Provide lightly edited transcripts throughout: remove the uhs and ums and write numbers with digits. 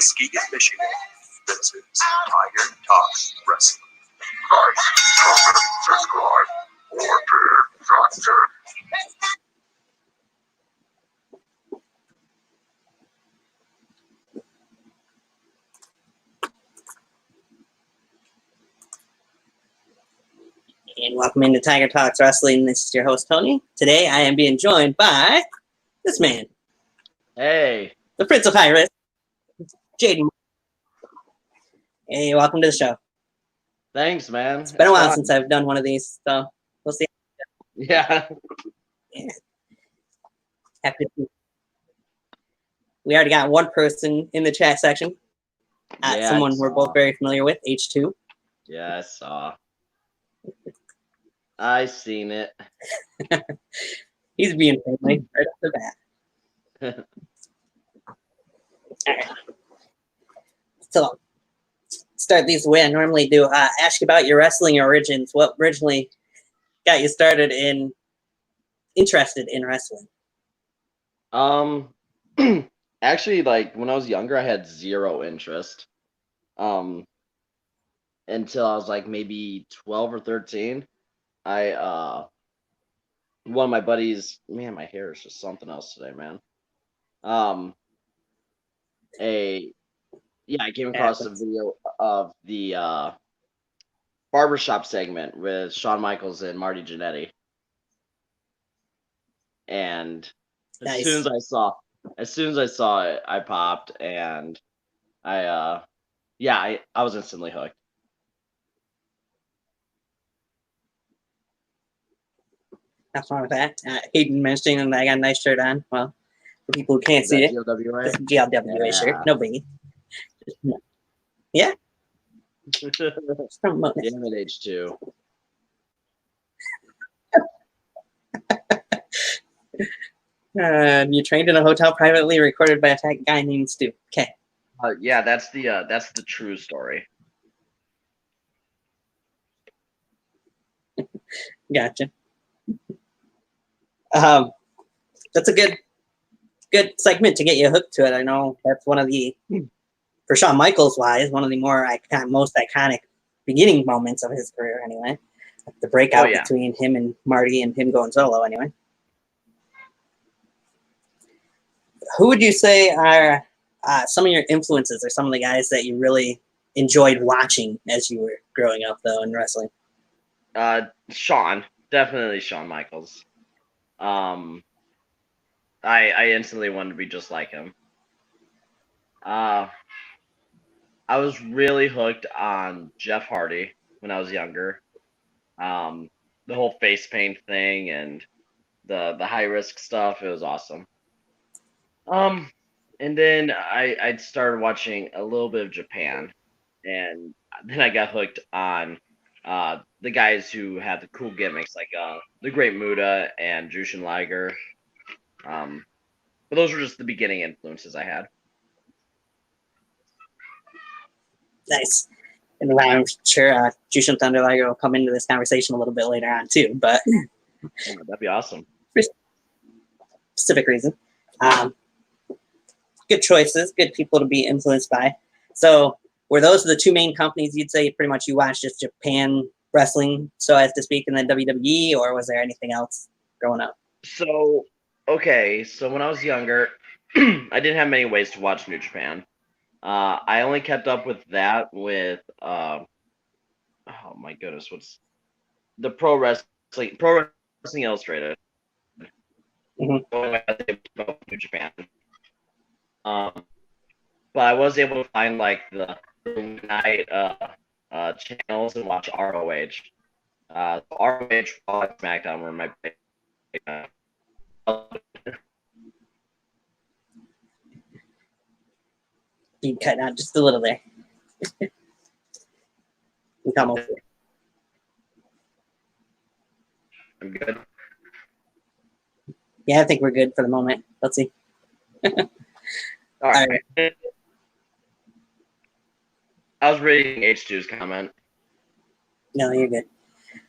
Muskegon, Michigan. This is Tiger Talks Wrestling. Nice, comment, subscribe, or pay faster. And welcome into Tiger Talks Wrestling. This is your host, Tony. Today I am being joined by this man. Hey. The Prince of Pirates, Jayden. Hey, welcome to the show. Thanks, man. It's been a while since I've done one of these, so we'll see. Yeah. Happy to see you. We already got one person in the chat section. Someone we're both very familiar with, H2. Yeah, I saw. I seen it. He's being friendly right off the bat. All right. So, start these the way I normally do. Ask you about your wrestling origins. What originally got you started interested in wrestling? Actually, like when I was younger, I had zero interest. Until I was like maybe 12 or 13. One of my buddies, man, my hair is just something else today, man. I came across a video of the barbershop segment with Shawn Michaels and Marty Jannetty. And as soon as I saw it, I popped, and I was instantly hooked. Nothing wrong with that. Hayden mentioning that I got a nice shirt on. Well, for people who can't see it, GLWA? it's a GLWA shirt. No biggie. Yeah. Damn it, H2. You trained in a hotel privately, recorded by a guy named Stu. Okay. Yeah, that's the true story. Gotcha. That's a good segment to get you hooked to it. I know that's one of the, for Shawn Michaels wise, one of the most iconic beginning moments of his career anyway. The breakout between him and Marty and him going solo anyway. Who would you say are some of your influences or some of the guys that you really enjoyed watching as you were growing up though in wrestling? Shawn, definitely Shawn Michaels. I instantly wanted to be just like him. I was really hooked on Jeff Hardy when I was younger. The whole face paint thing and the high risk stuff, it was awesome. And then I started watching a little bit of Japan, and then I got hooked on the guys who had the cool gimmicks, like the Great Muta and Jushin Liger. But those were just the beginning influences I had. Nice. And I'm sure Jushin Thunder Liger will come into this conversation a little bit later on too, but that'd be awesome. For specific reason. Good choices, good people to be influenced by. So were those the two main companies you'd say pretty much you watched just Japan wrestling, so as to speak, and then WWE, or was there anything else growing up? So when I was younger, I didn't have many ways to watch New Japan. I only kept up with that with oh my goodness, what's the Pro Wrestling Illustrated. New Japan. But I was able to find like the night channels and watch ROH. ROH, Raw, SmackDown were my You cut out just a little there. We come over. I'm good. Yeah, I think we're good for the moment. Let's see. All right. I was reading H2's comment. No, you're good.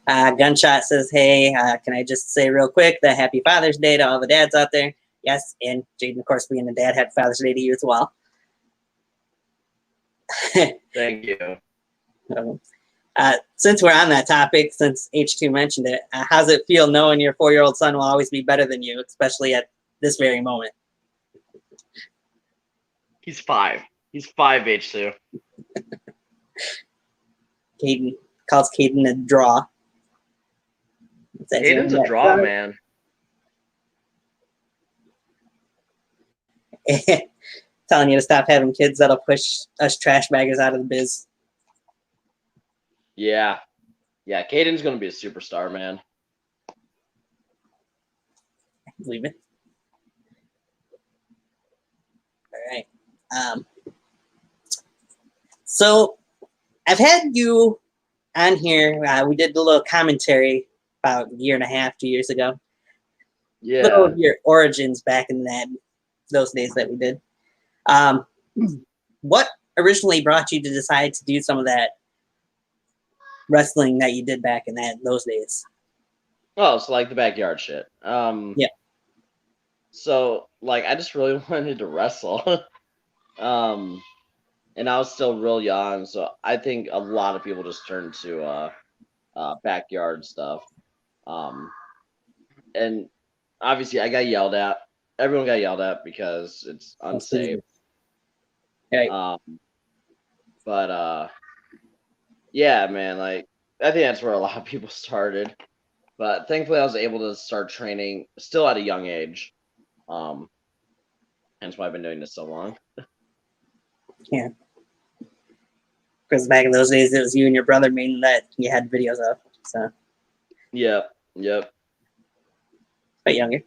Gunshot says, hey, can I just say real quick that happy Father's Day to all the dads out there? Yes, and Jayden, of course, being a dad, happy Father's Day to you as well. Thank you. Since we're on that topic, since H2 mentioned it, how's it feel knowing your 4-year-old son will always be better than you, especially at this very moment? He's 5. He's 5, H2. Caden calls Caden a draw. Caden's a draw, man. Telling you to stop having kids that'll push us trash baggers out of the biz. Yeah. Yeah, Caden's going to be a superstar, man. I believe it. All right. So I've had you on here. We did a little commentary about a year and a half, 2 years ago. Yeah. Little of your origins back in those days that we did. What originally brought you to decide to do some of that wrestling that you did back in those days? Oh, so like the backyard shit. Yeah. So like I just really wanted to wrestle. And I was still real young, so I think a lot of people just turned to backyard stuff. And obviously I got yelled at. Everyone got yelled at because it's unsafe. Right. But yeah, man, like I think that's where a lot of people started. But thankfully I was able to start training still at a young age. Hence why I've been doing this so long. Yeah. Because back in those days, it was you and your brother main that you had videos of. So. Yep. Quite younger.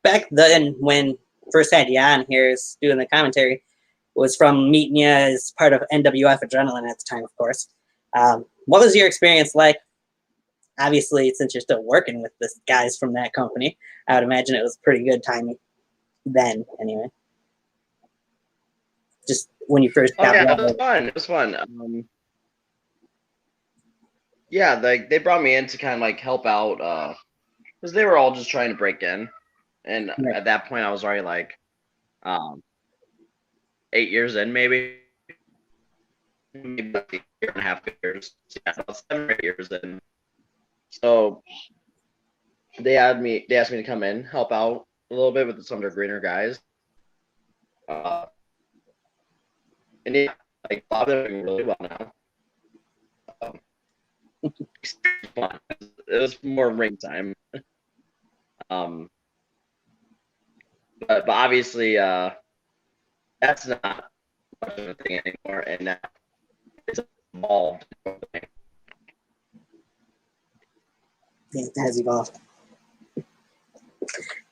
Back then, when first had you on here, is doing the commentary, was from meeting you as part of NWF Adrenaline at the time, of course. What was your experience like? Obviously, since you're still working with the guys from that company, I would imagine it was pretty good timing then, anyway. Just when you first got it was fun. It was fun. Yeah, like they brought me in to kind of like help out because they were all just trying to break in, and Right. at that point I was already like 8 years in, maybe like a year and a half years, yeah, about 7 or 8 years in. So they asked me to come in, help out a little bit with some of their greener guys. And yeah, like a lot of them are doing really well now. It was more ring time. But obviously that's not much of a thing anymore, and now it's evolved. It has evolved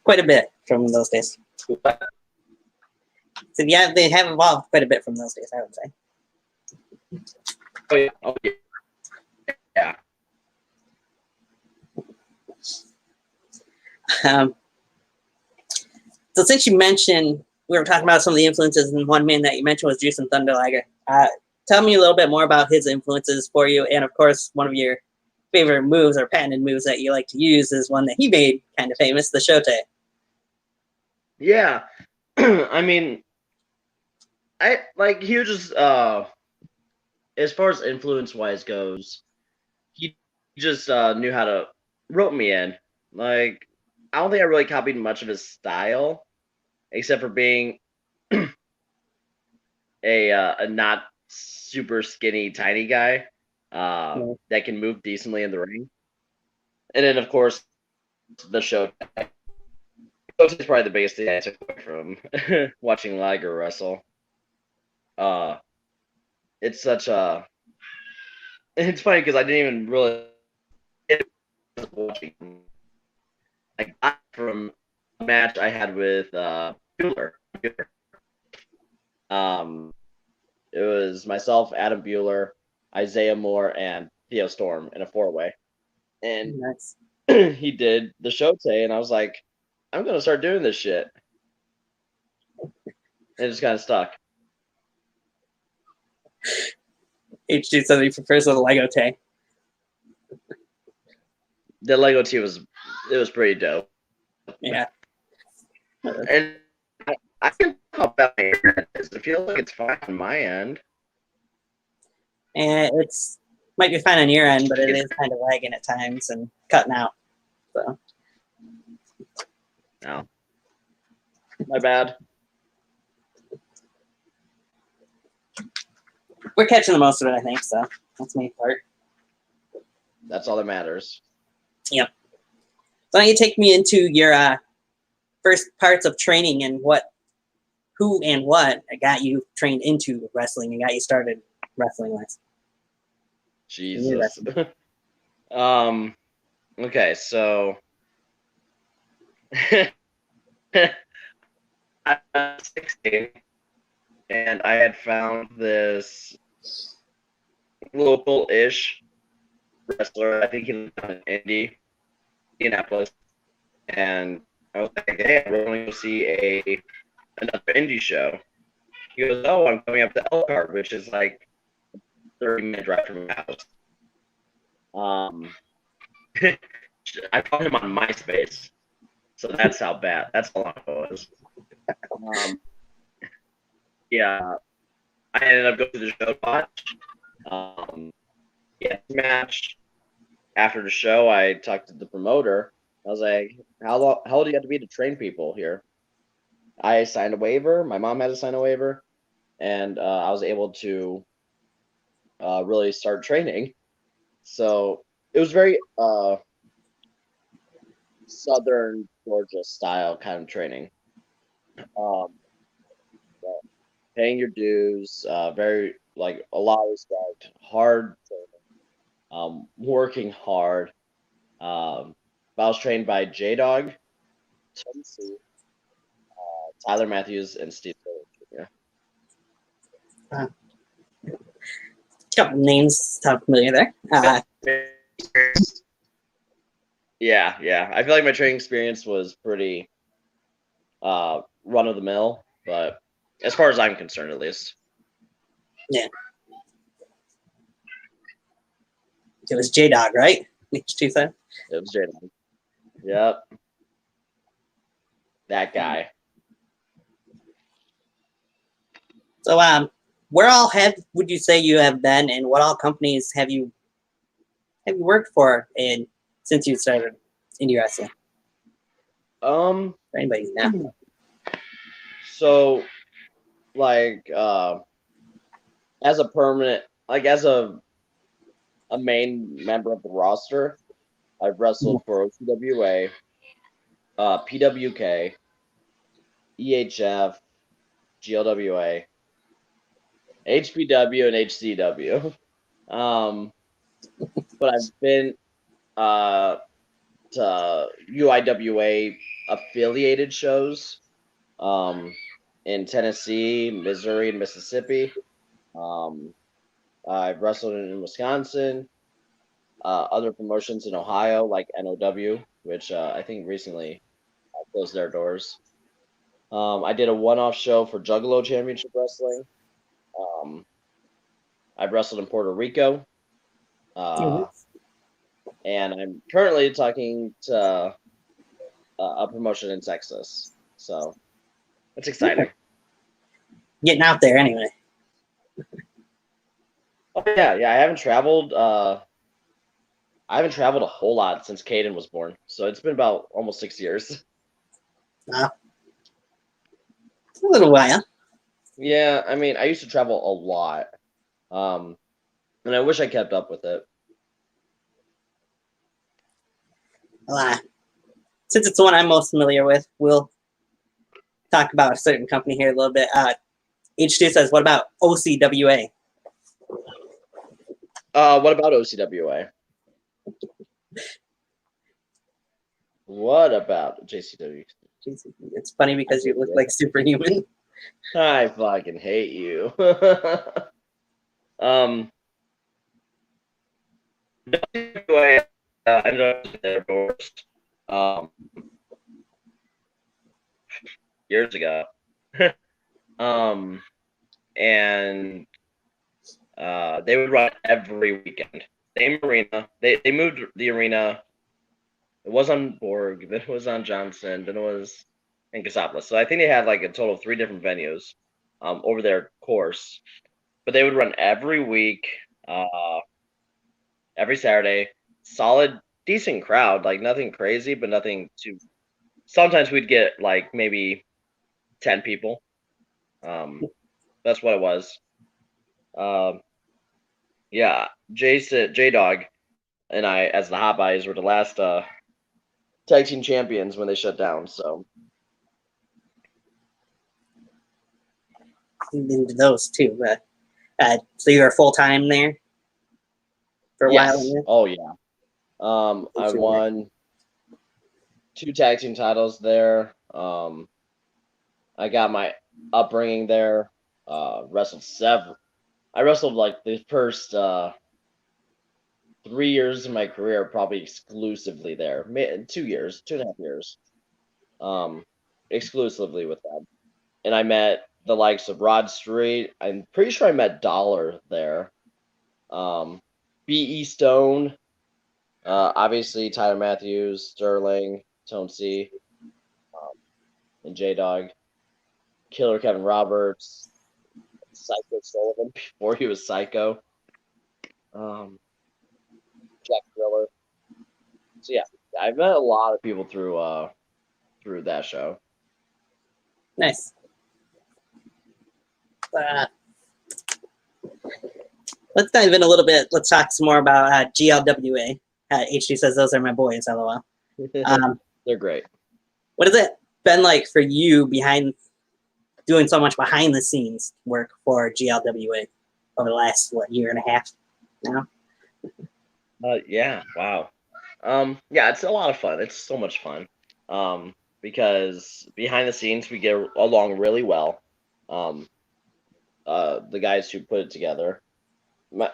quite a bit from those days. So yeah, they have evolved quite a bit from those days, I would say. Oh yeah. So since you mentioned, we were talking about some of the influences, and one man that you mentioned was Juice and Thunder Liger. Tell me a little bit more about his influences for you, and of course, one of your favorite moves or patented moves that you like to use is one that he made kind of famous, the Shote. Yeah. I mean, he was just as far as influence wise goes, he just knew how to rope me in. Like, I don't think I really copied much of his style, except for being a not super skinny tiny guy that can move decently in the ring. And then of course the show. It's probably the biggest thing I took away from watching Liger wrestle. It's such a. It's funny because I didn't even really watching. I got from a match I had with Bueller. It was myself, Adam Bueller, Isaiah Moore, and Theo Storm in a 4-way, and Nice. he did the Shote, and I was like, I'm gonna start doing this shit. And it just kind of stuck. H2 says he prefers the Lego Tay. The Lego T was pretty dope. Yeah. And I can how bad my internet is. It feels like it's fine on my end. And it's might be fine on your end, but it is kind of lagging at times and cutting out. So No. My bad. we're catching the most of it, I think. So that's the main part. That's all that matters. So why don't you take me into your first parts of training and who and what got you trained into wrestling and got you started wrestling wise? Jesus. Okay, so I was 16 and I had found this local-ish wrestler. I think he lived in Indianapolis. And I was like, hey, I'm really going to see another indie show. He goes, oh, I'm coming up to Elkhart, which is like 30-minute drive from my house. I found him on MySpace. So that's how long it was. Yeah, I ended up going to the show to watch. Match. After the show, I talked to the promoter. I was like, how old do you have to be to train people here? I signed a waiver. My mom had to sign a waiver. And I was able to really start training. So it was very Southern Georgia style kind of training. Paying your dues, very like a lot of respect, hard training, working hard. I was trained by J Dog, Tim C, Tyler Matthews, and Steve Taylor Jr. Couple names sound familiar there. Yeah. I feel like my training experience was pretty run of the mill, but as far as I'm concerned, at least. Yeah. It was J Dog, right? H2 said. It was J Dog. Yep. That guy. So where all would you say you have been, and what all companies have you worked for since you started indie wrestling? For anybody now. So like as a permanent, like as a main member of the roster, I've wrestled for OCWA, PWK, EHF, GLWA, HPW, and HCW. But I've been to UIWA affiliated shows in Tennessee, Missouri, and Mississippi. I've wrestled in Wisconsin, other promotions in Ohio, like NOW, which I think recently closed their doors. I did a one-off show for Juggalo Championship Wrestling. I've wrestled in Puerto Rico. And I'm currently talking to a promotion in Texas. So it's exciting. Getting out there anyway. Oh yeah. I haven't traveled a whole lot since Caden was born. So it's been about almost 6 years. Wow. A little while. Yeah, I mean, I used to travel a lot. And I wish I kept up with it. Well, since it's the one I'm most familiar with, we'll talk about a certain company here a little bit. H2 says, what about OCWA? What about OCWA? What about JCW? It's funny because you look like Superhuman. I fucking hate you. WCWA ended up in their doors years ago. And they would run every weekend. Same arena. They moved the arena. It was on Borg, then it was on Johnson, then it was and Casablanca. So I think they had like a total of 3 different venues over their course. But they would run every week, every Saturday. Solid, decent crowd, like nothing crazy, but nothing too. Sometimes we'd get like maybe 10 people. That's what it was. Yeah, J Dog, and I, as the Hot Buys, were the last tag team champions when they shut down. So into those too. But so you were full time there for a while. yes, Yeah? oh yeah. I won 2 tag team titles there. I got my upbringing there. Wrestled several. I wrestled like the first 3 years of my career, probably exclusively there. 2 years, 2.5 years, exclusively with them. And I met the likes of Rod Street. I'm pretty sure I met Dollar there. B.E. Stone, obviously Tyler Matthews, Sterling, Tone C, and J Dog, Killer Kevin Roberts, Psycho Sullivan before he was Psycho, Jack Thriller. So yeah, I've met a lot of people through that show. Nice. Let's dive in a little bit. Let's talk some more about GLWA. HD says those are my boys. LOL. They're great. What has it been like for you doing so much behind the scenes work for GLWA over the last year and a half now? Yeah, wow. Yeah, it's a lot of fun. It's so much fun. Because behind the scenes we get along really well. The guys who put it together.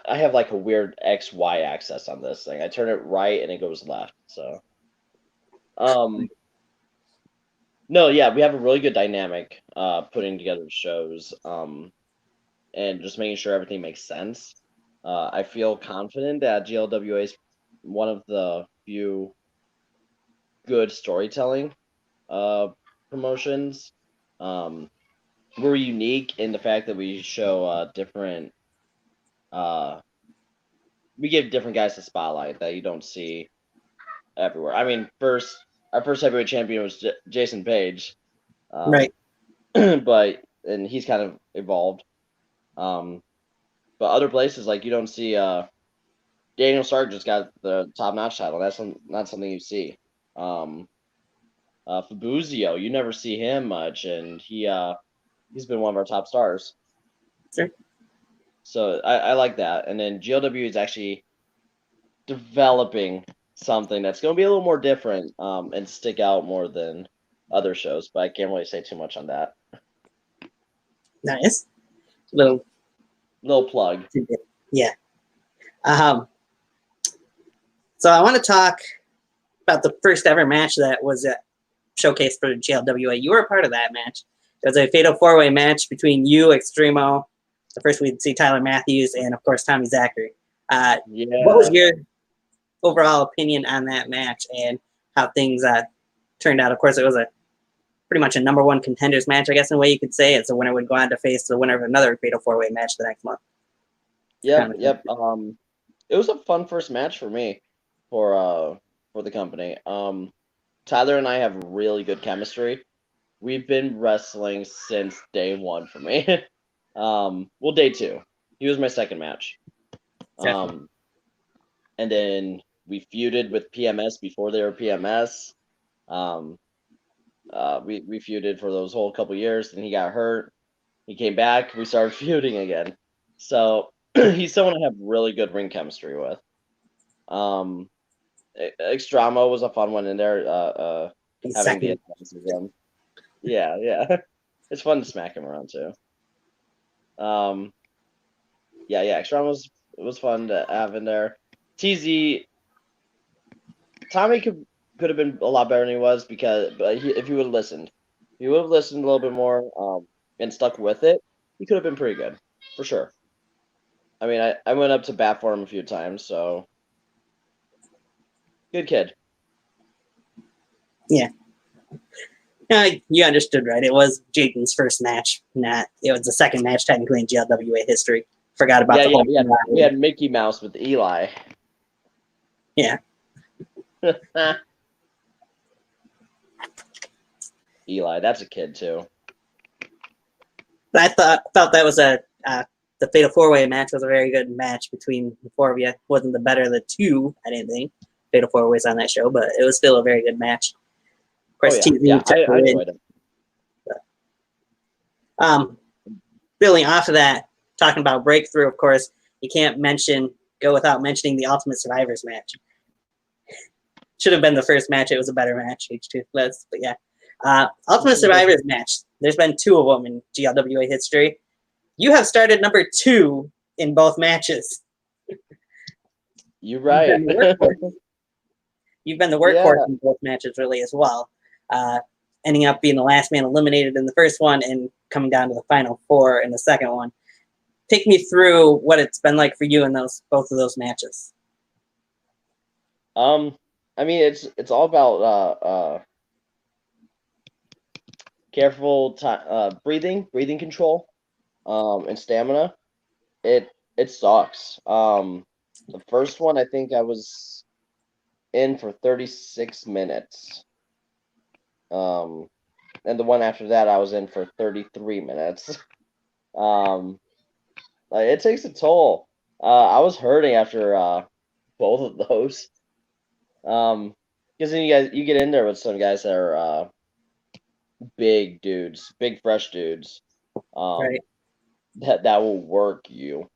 I have like a weird XY axis on this thing. I turn it right and it goes left. So, no, yeah, we have a really good dynamic putting together shows and just making sure everything makes sense. I feel confident that GLWA is one of the few good storytelling promotions. We're unique in the fact that we show different. We give different guys the spotlight that you don't see everywhere. I mean, our first heavyweight champion was Jason Page, Right. and he's kind of evolved. But other places like you don't see. Daniel Stark just got the top notch title. That's not something you see. Fabuzio, you never see him much, and he's been one of our top stars. Sure. So I like that. And then GLW is actually developing something that's going to be a little more different and stick out more than other shows, but I can't really say too much on that. Nice. Little plug. Yeah. So I want to talk about the first ever match that was showcased for GLWA. You were a part of that match. It was a fatal 4-way match between you, Extremo. The first we'd see Tyler Matthews and, of course, Tommy Zachary. What was your overall opinion on that match and how things turned out? Of course, it was pretty much a number one contenders match, I guess, in a way you could say. It's the winner would go on to face the winner of another fatal 4-way match the next month. Yep. It was a fun first match for me for the company. Tyler and I have really good chemistry. We've been wrestling since day one for me. Well, day 2. He was my second match. And then we feuded with PMS before they were PMS. We feuded for those whole couple years, and he got hurt. He came back. We started feuding again. So he's someone I have really good ring chemistry with. Extremo was a fun one in there. Having the athleticism. Yeah. It's fun to smack him around too. Extremo was fun to have in there. TZ Tommy could have been a lot better than he was if he would have listened. If he would have listened a little bit more and stuck with it, he could have been pretty good, for sure. I mean, I went up to bat for him a few times, so good kid. Yeah. You understood right. It was Jayden's first match. It was the second match technically in GLWA history. Forgot about Yeah, the yeah. whole. We had Mickey Mouse with Eli. Yeah. Eli, that's a kid too. I felt that was the Fatal 4-Way match was a very good match between the four of you. Wasn't the better of the two, I didn't think. Fatal 4-Ways on that show, but it was still a very good match. Of course, Oh, yeah. TZ took the I win. enjoyed it. Building off of that, talking about breakthrough, of course, you can't go without mentioning the Ultimate Survivors match. Should have been the first match. It was a better match, H2. But yeah. Ultimate Survivors match. There's been two of them in GLWA history. You have started number 2 in both matches. You're right. You've been the workhorse in both matches, really, as well. Ending up being the last man eliminated in the first one and coming down to the final 4 in the second one. Take me through what it's been like for you in both of those matches. I mean, it's all about careful breathing control, and stamina. It sucks. The first one, I think I was in for 36 minutes. And the one after that, I was in for 33 minutes. Like, it takes a toll. I was hurting after both of those. Because then you get in there with some guys that are big dudes, big fresh dudes, Right. that will work you.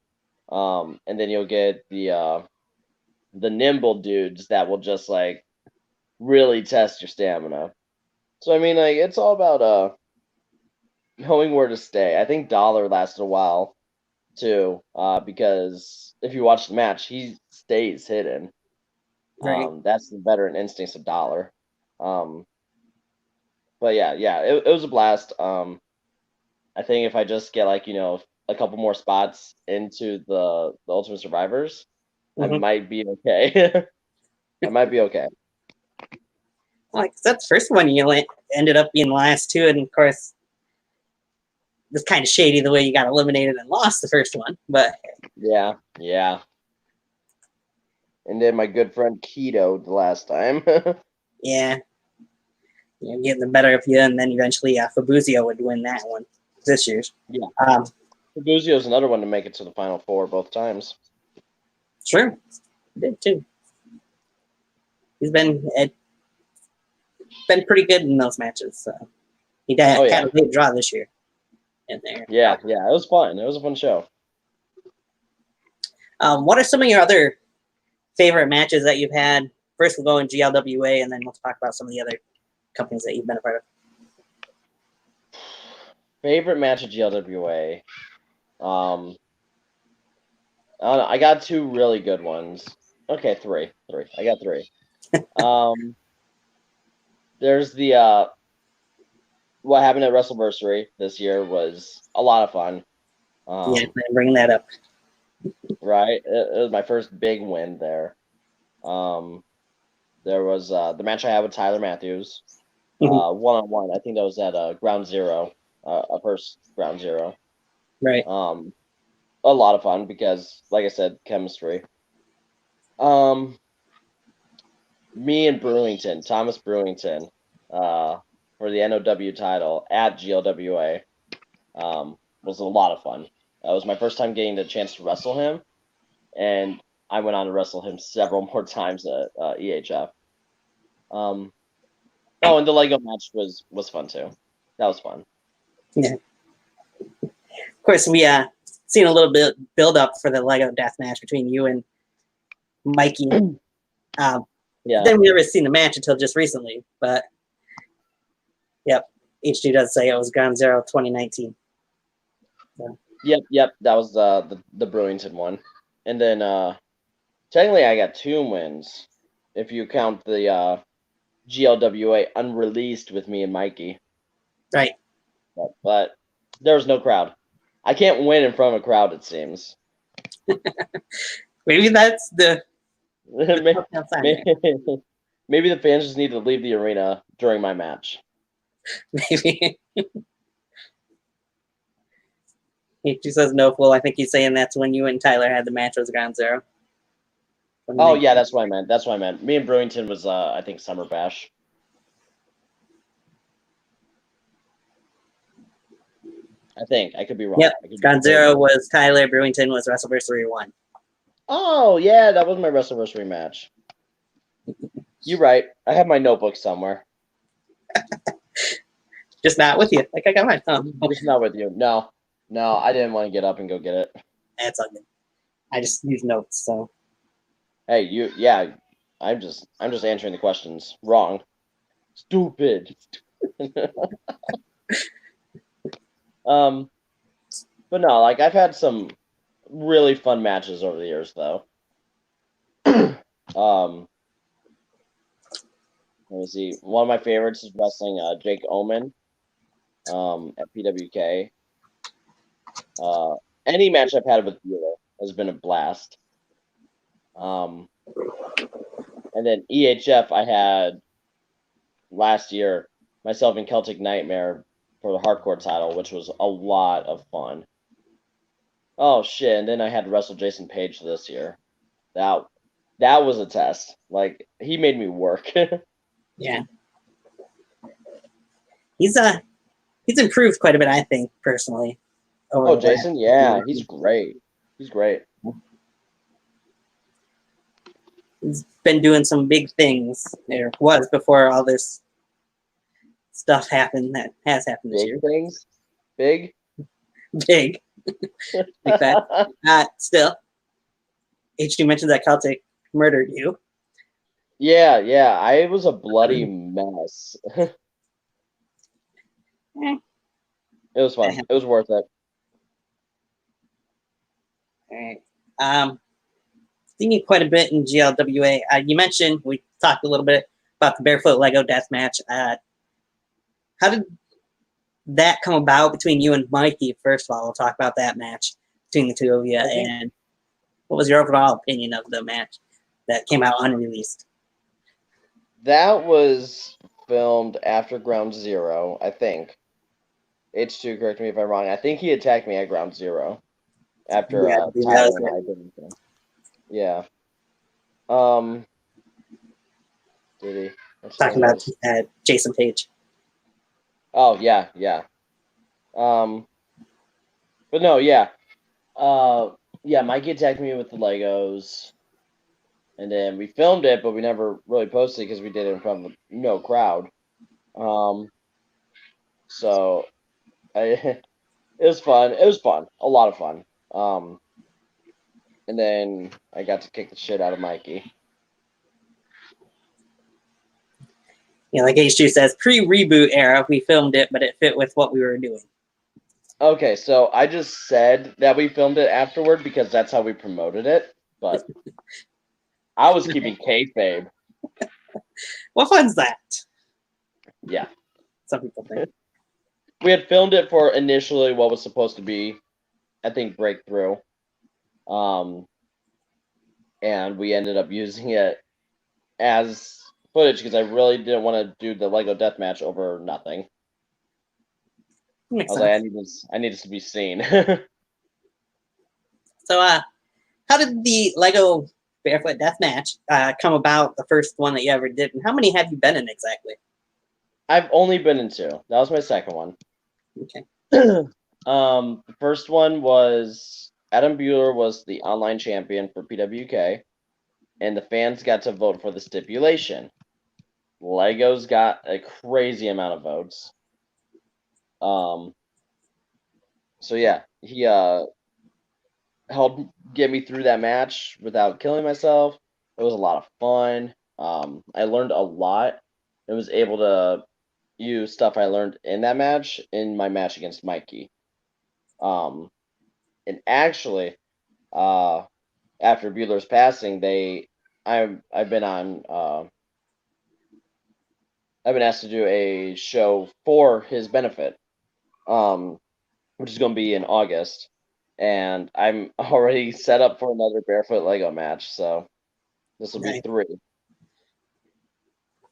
And then you'll get the nimble dudes that will just like really test your stamina. So I mean, like, it's all about knowing where to stay. I think Dollar lasted a while too, because if you watch the match, he stays hidden. Right. That's the veteran instincts of Dollar. But yeah, it was a blast. I think if I just get, like, a couple more spots into the Ultimate Survivors, I might be okay. I might be okay. Like, that's the first one you ended up being the last two, and of course, it's kind of shady the way you got eliminated and lost the first one, but Yeah. And then my good friend Keto the last time. yeah, getting the better of you, and then eventually Fabuzio would win that one this year. Yeah. Fabuzio's another one to make it to the Final 4 both times. Sure, he did too. He's been pretty good in those matches. So he had a big draw this year in there. Yeah, it was fun. It was a fun show. What are some of your other favorite matches that you've had? First, we'll go in GLWA, and then we'll talk about some of the other companies that you've been a part of. Favorite match at GLWA? I don't know. I got 2 really good ones. Okay, 3. I got 3. There's the what happened at WrestleVersary this year was a lot of fun. Yeah, I'm bringing that up. Right, it was my first big win there. There was the match I had with Tyler Matthews, 1-on-1. I think that was at Ground Zero, a first Ground Zero. Right. A lot of fun because, like I said, chemistry. Me and Thomas Brewington, for the NOW title at GLWA, was a lot of fun. That was my first time getting the chance to wrestle him, and I went on to wrestle him several more times at EHF. And the Lego match was fun too. That was fun. Yeah. Of course, we seen a little bit build up for the Lego death match between you and Mikey. Then we never seen the match until just recently, but yep, H2 does say it was Ground Zero 2019. So. Yep, that was the Brewington one, and then technically I got 2 wins if you count the GLWA unreleased with me and Mikey. Right. But there was no crowd. I can't win in front of a crowd, it seems. Maybe that's the maybe the fans just need to leave the arena during my match. Maybe. He says no fool. I think he's saying that's when you and Tyler had the match was Ground Zero. Oh yeah, that's what I meant. That's what I meant. Me and Brewington was I think Summer Bash. I think. I could be wrong. Yep. I could be Ground Zero was Tyler. Brewington was WrestleVersary 1. Oh yeah, that was my WrestleVersary match. You're right. I have my notebook somewhere. Just not with you. Like I got mine. Oh, Just not with you. No, I didn't want to get up and go get it. that's all good. I just use notes, so. Hey, you. Yeah, I'm just answering the questions wrong. Stupid. But no, like I've had some really fun matches over the years, though. Let me see. One of my favorites is wrestling Jake Omen at PWK. Any match I've had with Bueller has been a blast. And then EHF I had last year, myself and Celtic Nightmare for the hardcore title, which was a lot of fun. Oh shit! And then I had to wrestle Jason Page this year. That was a test. Like he made me work. Yeah. He's improved quite a bit, I think, personally. Oh, Jason, yeah, he's great. He's great. He's been doing some big things. There was before all this stuff happened that has happened this year. Big things? Big? Big. Like that. Still. H2 mentioned that Celtic murdered you. Yeah, I was a bloody mess. It was fun. It was worth it. All right. Thinking quite a bit in GLWA. You mentioned we talked a little bit about the barefoot Lego death match. How did that come about between you and Mikey? First of all, we'll talk about that match between the two of you. Okay. And what was your overall opinion of the match that came out unreleased? That was filmed after Ground Zero, I think. H2, correct me if I'm wrong. I think he attacked me at Ground Zero after Tyler and I did anything. Yeah. Did he? Talking about Jason Page. Oh yeah. But no, yeah. Yeah, Mikey attacked me with the Legos, and then we filmed it, but we never really posted it because we did it in front of no crowd. So it was fun. It was fun. A lot of fun. And then I got to kick the shit out of Mikey. Yeah, like H2 says, pre-reboot era, we filmed it, but it fit with what we were doing. Okay, so I just said that we filmed it afterward because that's how we promoted it, but I was keeping kayfabe. What fun's that? Yeah. Some people think. We had filmed it for initially what was supposed to be, I think, Breakthrough. And we ended up using it as footage because I really didn't want to do the Lego deathmatch over nothing. Makes sense. Like, I needed to be seen. So, how did the Lego Barefoot Deathmatch come about? The first one that you ever did, and how many have you been in exactly? I've only been in 2. That was my second one. Okay. The first one was Adam Bueller was the online champion for PWK, and the fans got to vote for the stipulation. Legos got a crazy amount of votes. So yeah, he helped get me through that match without killing myself. It was a lot of fun. I learned a lot. I was able to use stuff I learned in that match in my match against Mikey. And actually, after Bueller's passing, I've been asked to do a show for his benefit, which is going to be in August, and I'm already set up for another barefoot Lego match. So this will be 3.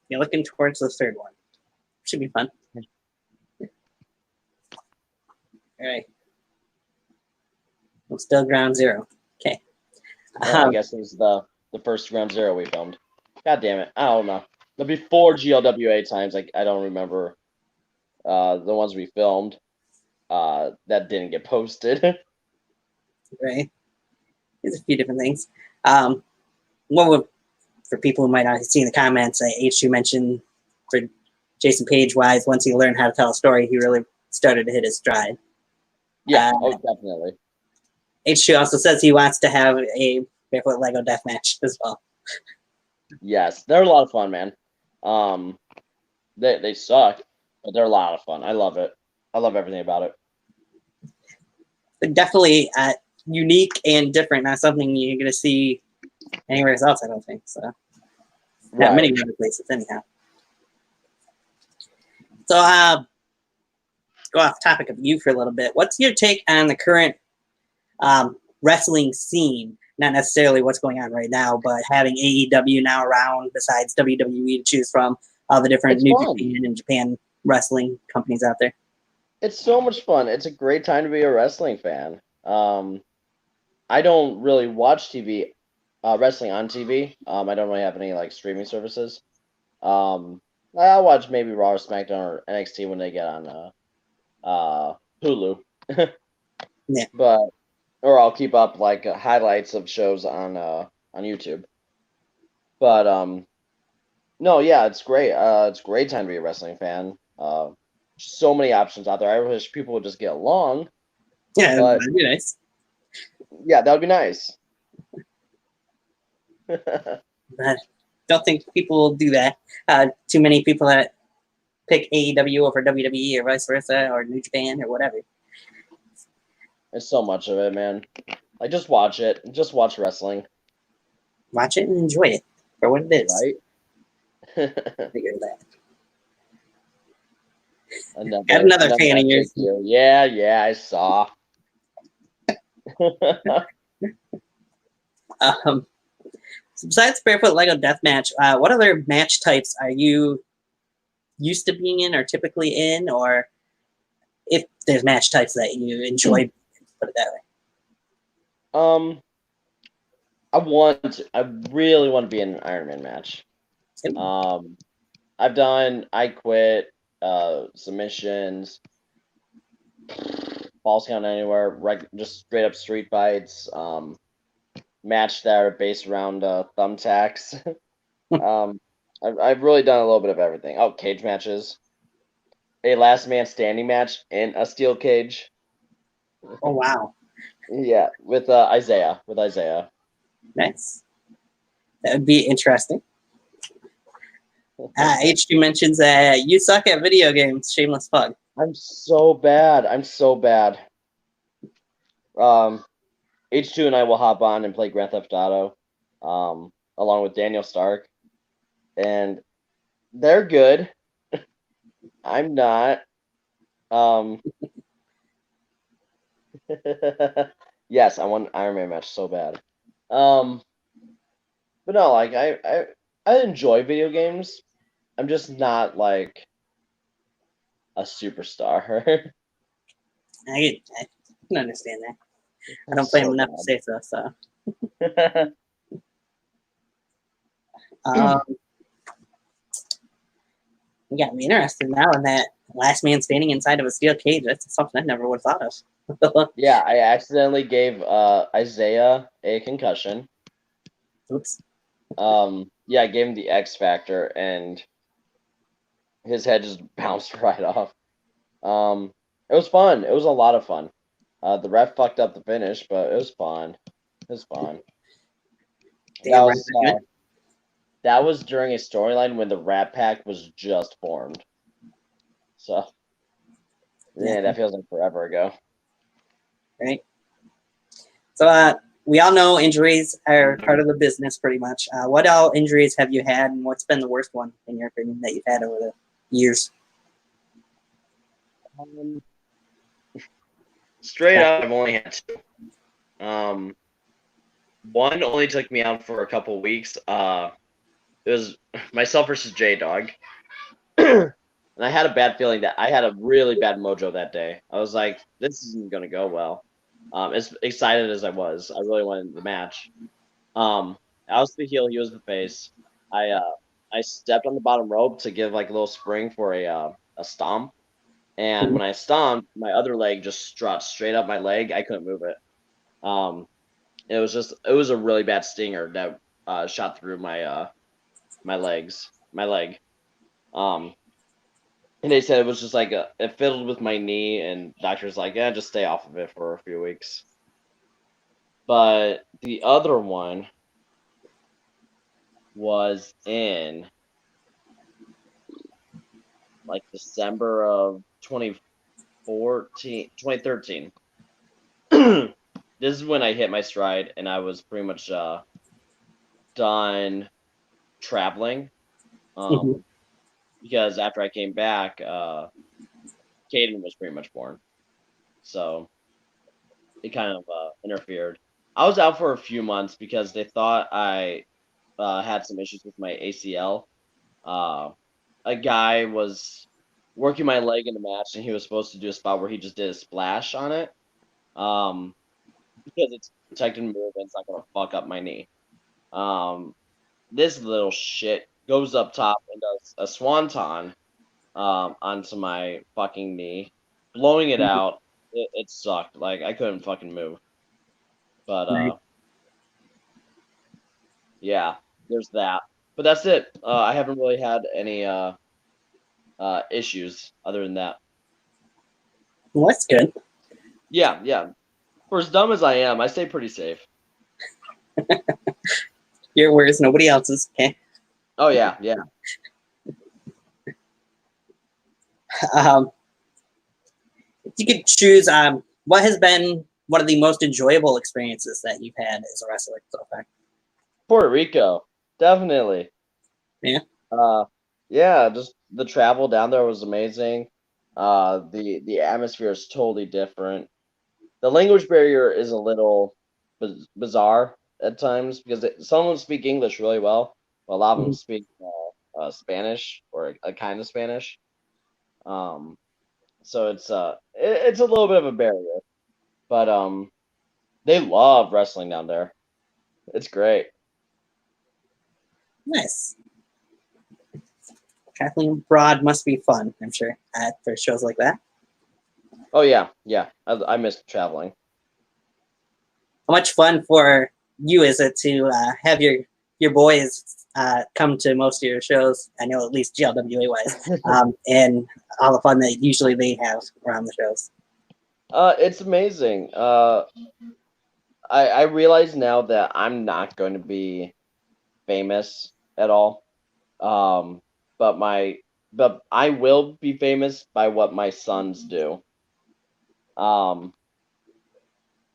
You're looking towards the third one. Should be fun. All right. Well, still ground zero. Okay. I guess it was the first ground zero we filmed. God damn it. I don't know. The before GLWA times, like I don't remember the ones we filmed that didn't get posted. Right. There's a few different things. What would, for people who might not have seen the comments, H2 mentioned for Jason Page wise, once he learned how to tell a story, he really started to hit his stride. Yeah, definitely. H2 also says he wants to have a Barefoot Lego death match as well. Yes, they're a lot of fun, man. They suck, but they're a lot of fun. I love it. I love everything about it. They're definitely unique and different. Not something you're going to see anywhere else, I don't think. So, not many other places, anyhow. So, go off topic of you for a little bit. What's your take on the current wrestling scene? Not necessarily what's going on right now, but having AEW now around besides WWE to choose from, all the different New Japan and Japan wrestling companies out there. It's so much fun. It's a great time to be a wrestling fan. I don't really watch TV, wrestling on TV. I don't really have any like streaming services. I'll watch maybe Raw or SmackDown or NXT when they get on Hulu. Yeah. Or I'll keep up like highlights of shows on YouTube. But no, yeah, it's great. It's a great time to be a wrestling fan. So many options out there. I wish people would just get along. Yeah, that'd be nice. Yeah, that would be nice. But don't think people will do that. Too many people that pick AEW over WWE or vice versa or New Japan or whatever. There's so much of it, man. Like, just watch it. Just watch wrestling. Watch it and enjoy it for what it is. Right? Figure that. Another fan of yours. Yeah, I saw. So besides Barefoot Lego Deathmatch, what other match types are you used to being in or typically in, or if there's match types that you enjoy, put it that way? I really want to be in an Iron Man match. I've done I Quit, submissions, Falls Count Anywhere, just straight up street fights, match that are based around thumbtacks. I've really done a little bit of everything. Oh, cage matches, a last man standing match in a steel cage. Oh wow! Yeah, with Isaiah. Nice. That would be interesting. H2 mentions that you suck at video games. Shameless plug. I'm so bad. H2 and I will hop on and play Grand Theft Auto, along with Daniel Stark, and they're good. I'm not. Yes, I want an Iron Man match so bad. But no, like I enjoy video games. I'm just not like a superstar. I can understand that. I don't play them enough to say so. You got me interested now in that last man standing inside of a steel cage. That's something I never would have thought of. Yeah, I accidentally gave Isaiah a concussion. Oops. Yeah, I gave him the X Factor, and his head just bounced right off. It was fun. It was a lot of fun. The ref fucked up the finish, but it was fun. That was during a storyline when the Rat Pack was just formed. So, yeah, that feels like forever ago. Right. So, we all know injuries are part of the business pretty much. What all injuries have you had, and what's been the worst one, in your opinion, that you've had over the years? Straight up, I've only had two. One only took me out for a couple weeks. It was myself versus J-Dog. And I had a bad feeling that I had a really bad mojo that day. I was like, this isn't going to go well. As excited as I was, I really wanted the match. I was the heel, he was the face. I stepped on the bottom rope to give like a little spring for a stomp. And when I stomped, my other leg just struck straight up my leg. I couldn't move it. It was a really bad stinger that shot through my leg. Um, and they said it was just like it fiddled with my knee, and doctor's like, yeah, just stay off of it for a few weeks. But the other one was in like December of 2013. This is when I hit my stride, and I was pretty much done traveling. Mhm. Because after I came back, Caden was pretty much born, so it kind of interfered. I was out for a few months because they thought I had some issues with my ACL. Uh, a guy was working my leg in the match, and he was supposed to do a spot where he just did a splash on it. Um, because it's protected move and it's not gonna fuck up my knee. Um, this little shit goes up top and does a swanton onto my fucking knee, blowing it out. It sucked. Like I couldn't fucking move. But Right. yeah, there's that. But that's it. I haven't really had any issues other than that. Well, that's good. Yeah, yeah. For as dumb as I am, I stay pretty safe. Your words, nobody else's. Okay. Oh yeah, yeah. Um, if you could choose, what has been one of the most enjoyable experiences that you've had as a wrestler so far? Puerto Rico, definitely. Yeah. Uh, yeah, just the travel down there was amazing. The atmosphere is totally different. The language barrier is a little bizarre at times because some of them speak English really well, but a lot of them Mhm. speak Spanish or a kind of Spanish. Um, so it's a little bit of a barrier, but they love wrestling down there. It's great. Nice. Traveling abroad must be fun, I'm sure, for shows like that. Oh yeah, yeah. I miss traveling. How much fun for you is it to have your boys come to most of your shows? I know at least GLWA wise, and all the fun that usually they have around the shows. It's amazing. I realize now that I'm not going to be famous at all. Um, but my but I will be famous by what my sons do. Um,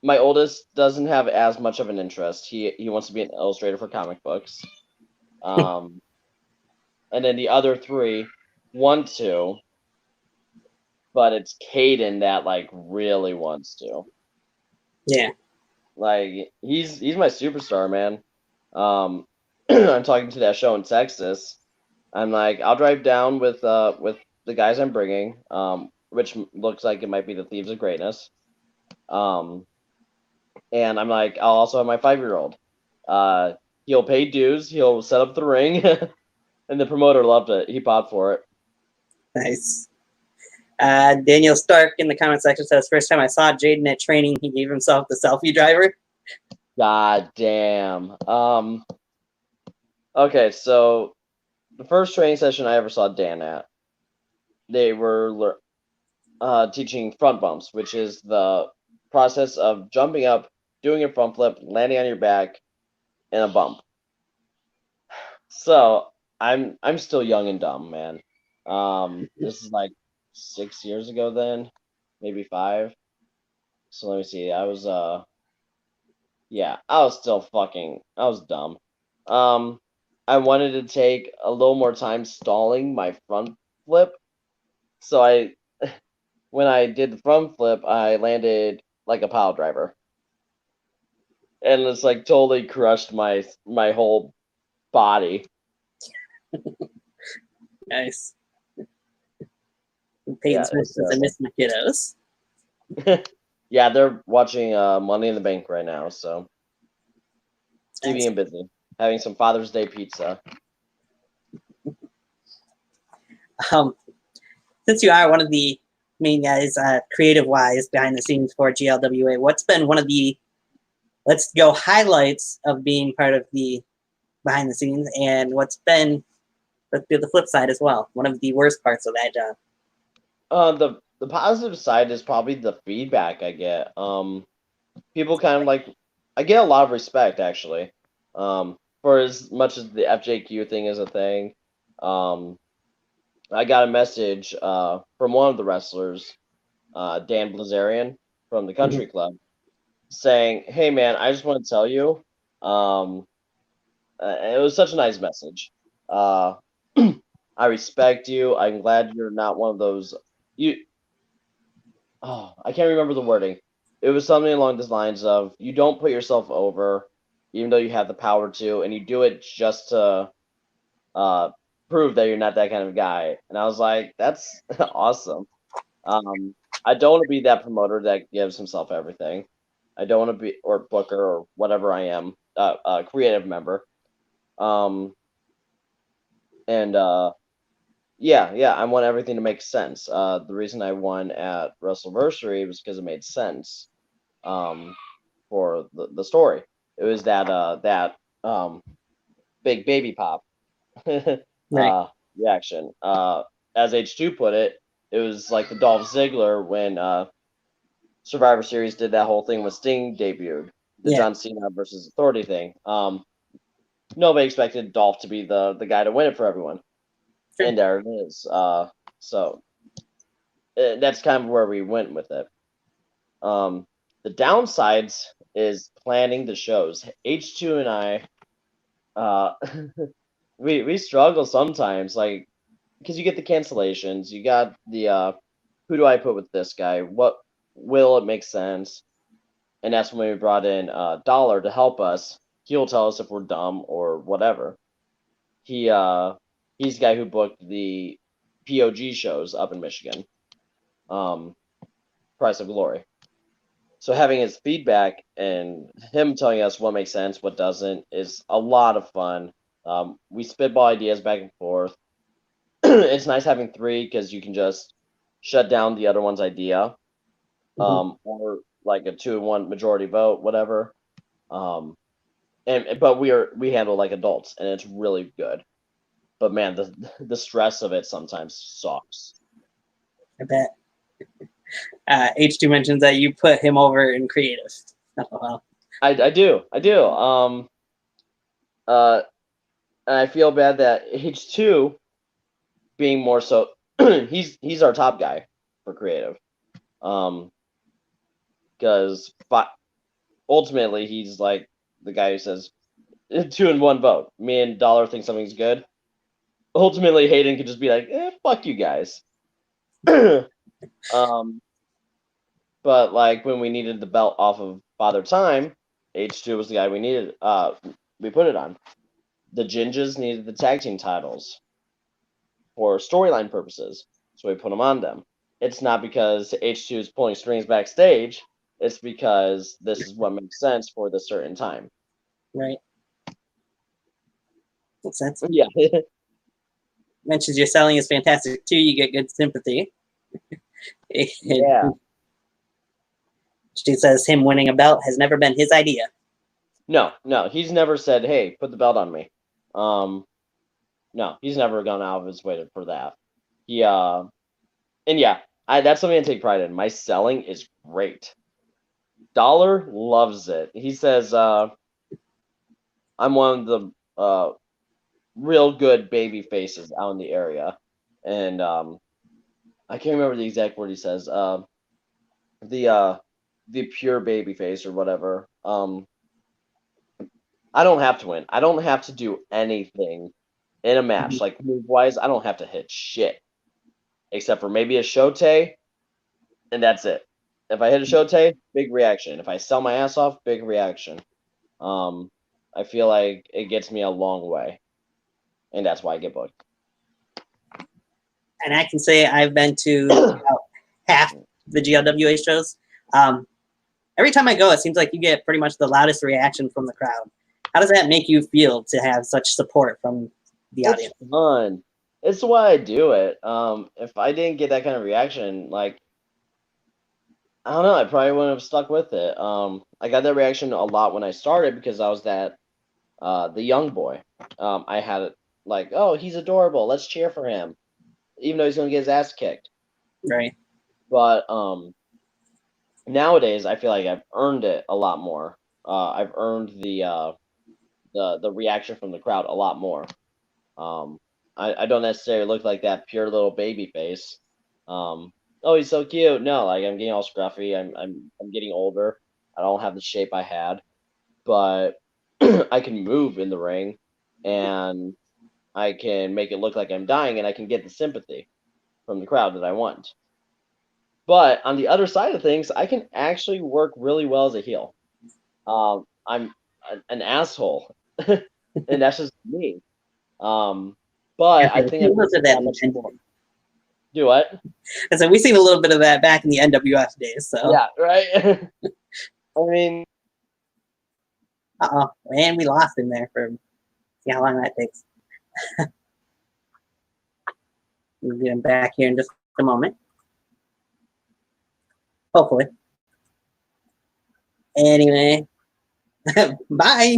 my oldest doesn't have as much of an interest. He wants to be an illustrator for comic books. Um, and then the other three want to, but it's Caden that like really wants to. Yeah, Like he's my superstar, man. Um, I'm talking to that show in Texas. I'm like, I'll drive down with the guys I'm bringing, which looks like it might be the Thieves of Greatness. Um, and I'm like, I'll also have my 5-year-old. Uh, he'll pay dues. He'll set up the ring, and the promoter loved it. He popped for it. nice. Daniel Stark in the comment section says, first time I saw Jayden at training, he gave himself the selfie driver. God damn. Okay, so the first training session I ever saw Dan at, they were teaching front bumps, which is the process of jumping up, doing a front flip, landing on your back, and a bump. So I'm still young and dumb, man. This is like 6 years ago then, maybe 5. So let me see. Yeah, I was dumb. Um, I wanted to take a little more time stalling my front flip. So when I did the front flip, I landed like a pile driver. And it's like totally crushed my whole body. Nice. Peyton's it's misses and Miss McKiddos. yeah, they're watching Money in the Bank right now, so keeping Nice. him busy, having some Father's Day pizza. Since you are one of the main guys, creative-wise, behind the scenes for GLWA, what's been one of the, let's go, highlights of being part of the behind the scenes, and what's been, let's do the flip side as well, one of the worst parts of that job? The positive side is probably the feedback I get. People kind of like, I get a lot of respect actually. For as much as the FJQ thing is a thing, I got a message from one of the wrestlers, Dan Blazarian from the Country Club, saying, "Hey man, I just want to tell you, it was such a nice message. Uh, I respect you. I'm glad you're not one of those you." Oh, I can't remember the wording. It was something along the lines of, "You don't put yourself over, even though you have the power to, and you do it just to uh, prove that you're not that kind of guy." And I was like, "That's awesome." I don't want to be that promoter that gives himself everything. I don't want to be, or booker, or whatever I am, a creative member. Um, and yeah, I want everything to make sense. The reason I won at WrestleVersary was because it made sense. For the story, it was that big baby pop Right. reaction. As H2 put it, it was like the Dolph Ziggler when Survivor Series did that whole thing when Sting debuted, the Yeah. John Cena versus Authority thing. Nobody expected Dolph to be the guy to win it for everyone, Sure. and there it is. So that's kind of where we went with it. The downsides is planning the shows. H2 and I, uh, we struggle sometimes, like, because you get the cancellations, you got the who do I put with this guy? What will it make sense? And that's when we brought in Dollar to help us. He'll tell us if we're dumb or whatever. He's the guy who booked the POG shows up in Michigan. Price of Glory. So having his feedback and him telling us what makes sense, what doesn't, is a lot of fun. We spitball ideas back and forth. It's nice having three because you can just shut down the other one's idea, or like a 2-1 majority vote, whatever. But we handle like adults, and it's really good. But man, the stress of it sometimes sucks. I bet. H2 mentions that you put him over in creative. Oh, well. I do. I feel bad that H2 being more so he's our top guy for creative. Because ultimately he's like the guy who says 2-1 vote. Me and Dollar think something's good. Ultimately, Hayden could just be like, fuck you guys. But like when we needed the belt off of Father Time, H2 was the guy we needed. We put it on. The Ginges needed the tag team titles for storyline purposes, so we put them on them. It's not because H2 is pulling strings backstage. It's because this is what makes sense for the certain time. Right. Makes sense. Yeah. Mentions your selling is fantastic too. You get good sympathy. Yeah. She says him winning a belt has never been his idea. No, he's never said, "Hey, put the belt on me." No, he's never gone out of his way for that. And yeah, that's something I take pride in. My selling is great. Dollar loves it. He says, "I'm one of the real good baby faces out in the area," and I can't remember the exact word he says. The pure baby face or whatever. I don't have to win. I don't have to do anything in a match. Like move wise, I don't have to hit shit. Except for maybe a Shote, and that's it. If I hit a Shote, big reaction. If I sell my ass off, big reaction. I feel like it gets me a long way. And that's why I get booked. and I can say I've been to about half the GLWA shows. Every time I go, it seems like you get pretty much the loudest reaction from the crowd. How does that make you feel to have such support from the audience? It's fun. It's why I do it. If I didn't get that kind of reaction, like I don't know, I probably wouldn't have stuck with it. I got that reaction a lot when I started because I was the young boy. I had it like, oh, he's adorable. Let's cheer for him, even though he's gonna get his ass kicked. Right. But nowadays, I feel like I've earned it a lot more. I've earned the reaction from the crowd a lot more. I don't necessarily look like that pure little baby face. Oh, he's so cute. No, like I'm getting all scruffy. I'm getting older. I don't have the shape I had, but I can move in the ring, and I can make it look like I'm dying, and I can get the sympathy from the crowd that I want. But on the other side of things, I can actually work really well as a heel. I'm an asshole, and that's just me. But I think I'm that much more. Do what? I said we've seen a little bit of that back in the NWF days. So yeah, right. I mean, and we lost him there for see how long that takes. We'll get him back here in just a moment. Hopefully. Anyway, bye.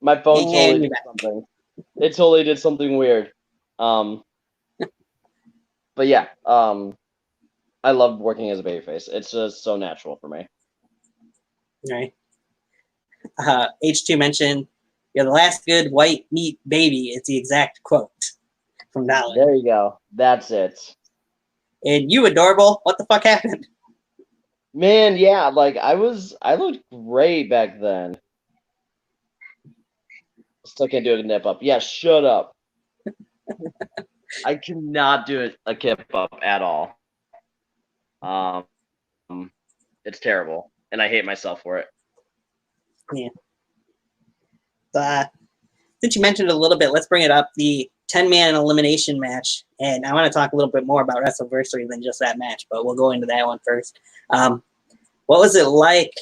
My phone totally did something. It totally did something weird. But yeah, I love working as a babyface. It's just so natural for me. Right. H2 mentioned, "You're the last good white meat baby." It's the exact quote from that one. There you go. That's it. And you adorable. What the fuck happened? Man, yeah, like I looked great back then. Still can't do a nip up. Yeah, shut up. I cannot do a kip up at all. It's terrible, and I hate myself for it. Yeah. Since you mentioned it a little bit, let's bring it up. The 10-man elimination match, and I want to talk a little bit more about WrestleVersary than just that match, but we'll go into that one first. What was it like?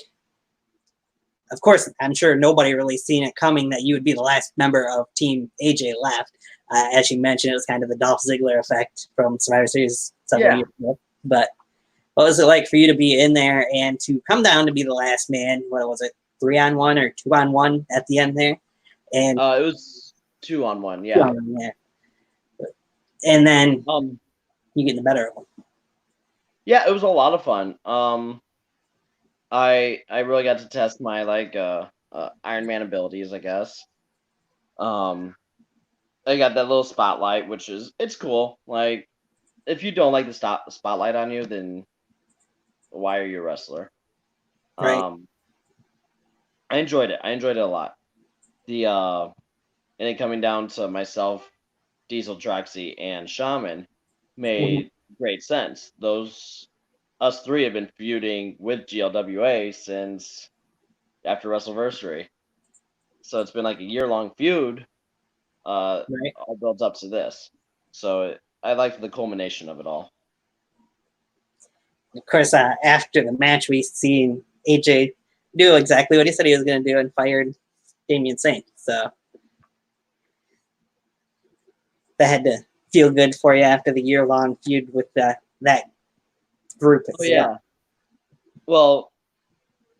Of course, I'm sure nobody really seen it coming that you would be the last member of Team AJ left. As you mentioned, it was kind of the Dolph Ziggler effect from Survivor Series several years ago. But what was it like for you to be in there and to come down to be the last man? What was it, 3-on-1 or 2-on-1 at the end there? And it was 2-on-1, yeah. 2-on-1, yeah. And then you get the better one. Yeah, it was a lot of fun. I really got to test my Iron Man abilities, I guess. I got that little spotlight, which it's cool. Like, if you don't like the spotlight on you, then why are you a wrestler? Right. I enjoyed it. I enjoyed it a lot. And then coming down to myself, Diesel, Troxy, and Shaman made great sense. Us three have been feuding with GLWA since after WrestleVersary. So it's been like a year-long feud, all built up to this. So I liked the culmination of it all. Of course, after the match, we seen AJ do exactly what he said he was going to do and fired Damian Saint. So that had to feel good for you after the year-long feud with that group. Oh, yeah. Well,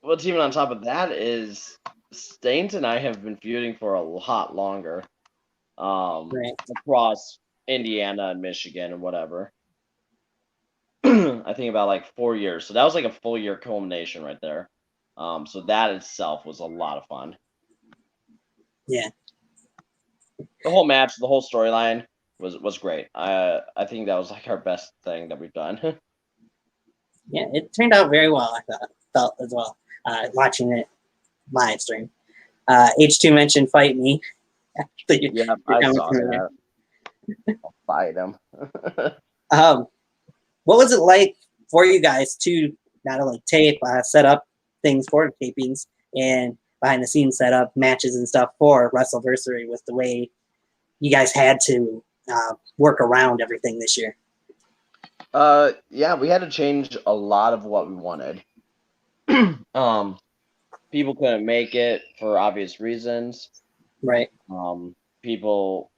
what's even on top of that is Staines and I have been feuding for a lot longer. Across Indiana and Michigan and whatever. I think about like 4 years. So that was like a full year culmination right there. So that itself was a lot of fun. Yeah. The whole match, the whole storyline was great. I think that was like our best thing that we've done. Yeah, it turned out very well, I felt as well, watching it live stream. H2 mentioned Fight Me. Yeah, I saw that. I'll fight him. What was it like for you guys to not only tape, set up things for tapings and behind the scenes set up matches and stuff for WrestleVersary with the way you guys had to work around everything this year? Yeah, we had to change a lot of what we wanted. People couldn't make it for obvious reasons. Right. People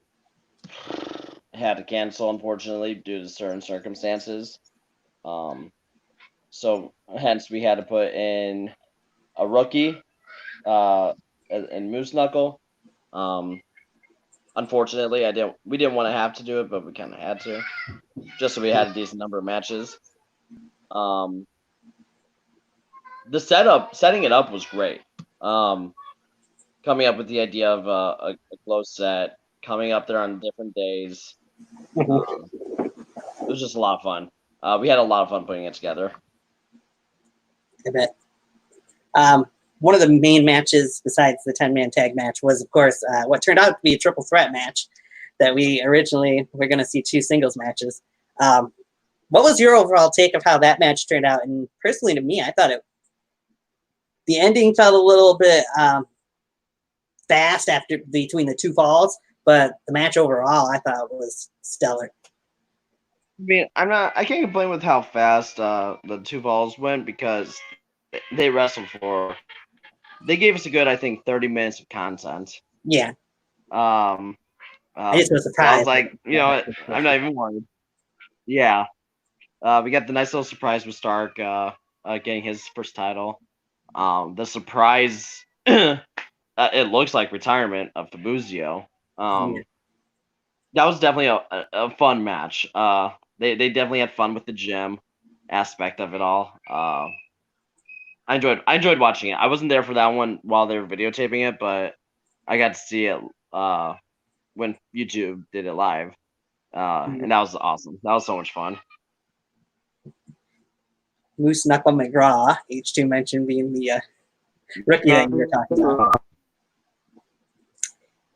had to cancel, unfortunately, due to certain circumstances. So hence we had to put in a rookie, and Moose Knuckle. Unfortunately, we didn't want to have to do it, but we kind of had to, just so we had a decent number of matches. The setting it up was great. Coming up with the idea of a close set, coming up there on different days. It was just a lot of fun. We had a lot of fun putting it together. I bet. One of the main matches besides the 10-man tag match was, of course, what turned out to be a triple threat match that we originally were going to see 2 singles matches. What was your overall take of how that match turned out? And personally, to me, I thought the ending felt a little bit fast between the 2 falls, but the match overall I thought was stellar. I mean, I can't complain with how fast the 2 falls went, because they wrestled for. They gave us a good, I think, 30 minutes of content. Yeah. I just was surprised. I was like, I'm not even worried. Yeah. We got the nice little surprise with Stark getting his first title. The surprise, it looks like retirement of Fabuzio. That was definitely a fun match. They definitely had fun with the gym aspect of it all. I enjoyed watching it. I wasn't there for that one while they were videotaping it, but I got to see it when YouTube did it live, and that was awesome. That was so much fun. Moose Knuckle McGraw, H2 mentioned being the rookie that you were talking about.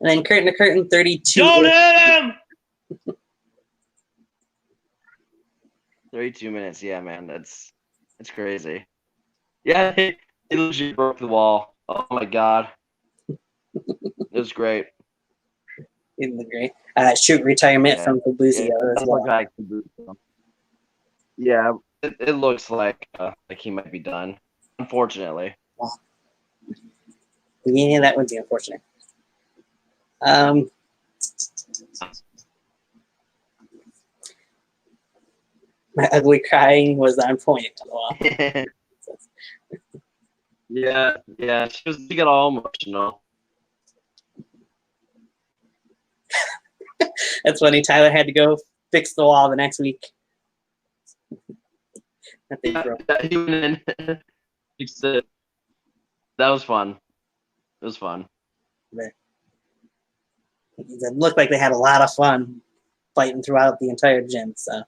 And then curtain to curtain 32. Don't hit him! 32 minutes, yeah, man. That's crazy. Yeah, he legit broke the wall. Oh my god. It was great. In the great shoot retirement from Fabuzio as well. Yeah, it looks like he might be done, unfortunately. Wow. Yeah, that would be unfortunate. My ugly crying was on point. Yeah, she got all emotional. That's funny. Tyler had to go fix the wall the next week. He went in, fixed it. That was fun. It was fun. It looked like they had a lot of fun fighting throughout the entire gym. So,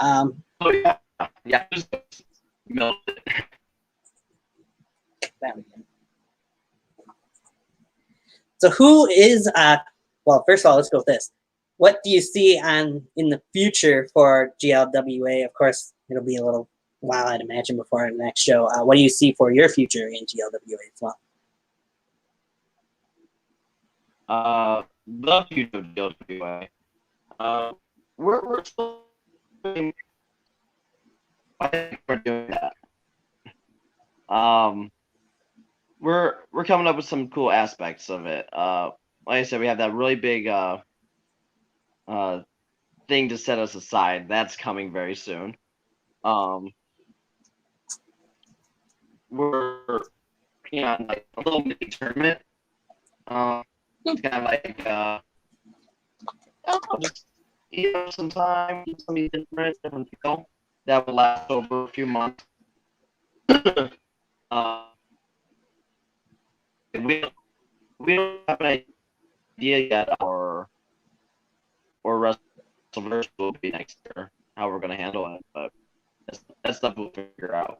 oh yeah. So who is well, first of all, let's go with this. What do you see in the future for GLWA? Of course, it'll be a little while, I'd imagine, before the next show. What do you see for your future in GLWA as well? The future of GLWA. We're still doing, I think we're doing that. We're coming up with some cool aspects of it. Like I said, we have that really big thing to set us aside. That's coming very soon. We're on like a little mini tournament. It's kind of like just some time, something different feel that will last over a few months. We don't have an idea yet, or WrestleVerse will be next year, how we're gonna handle it, but that's stuff we'll figure out.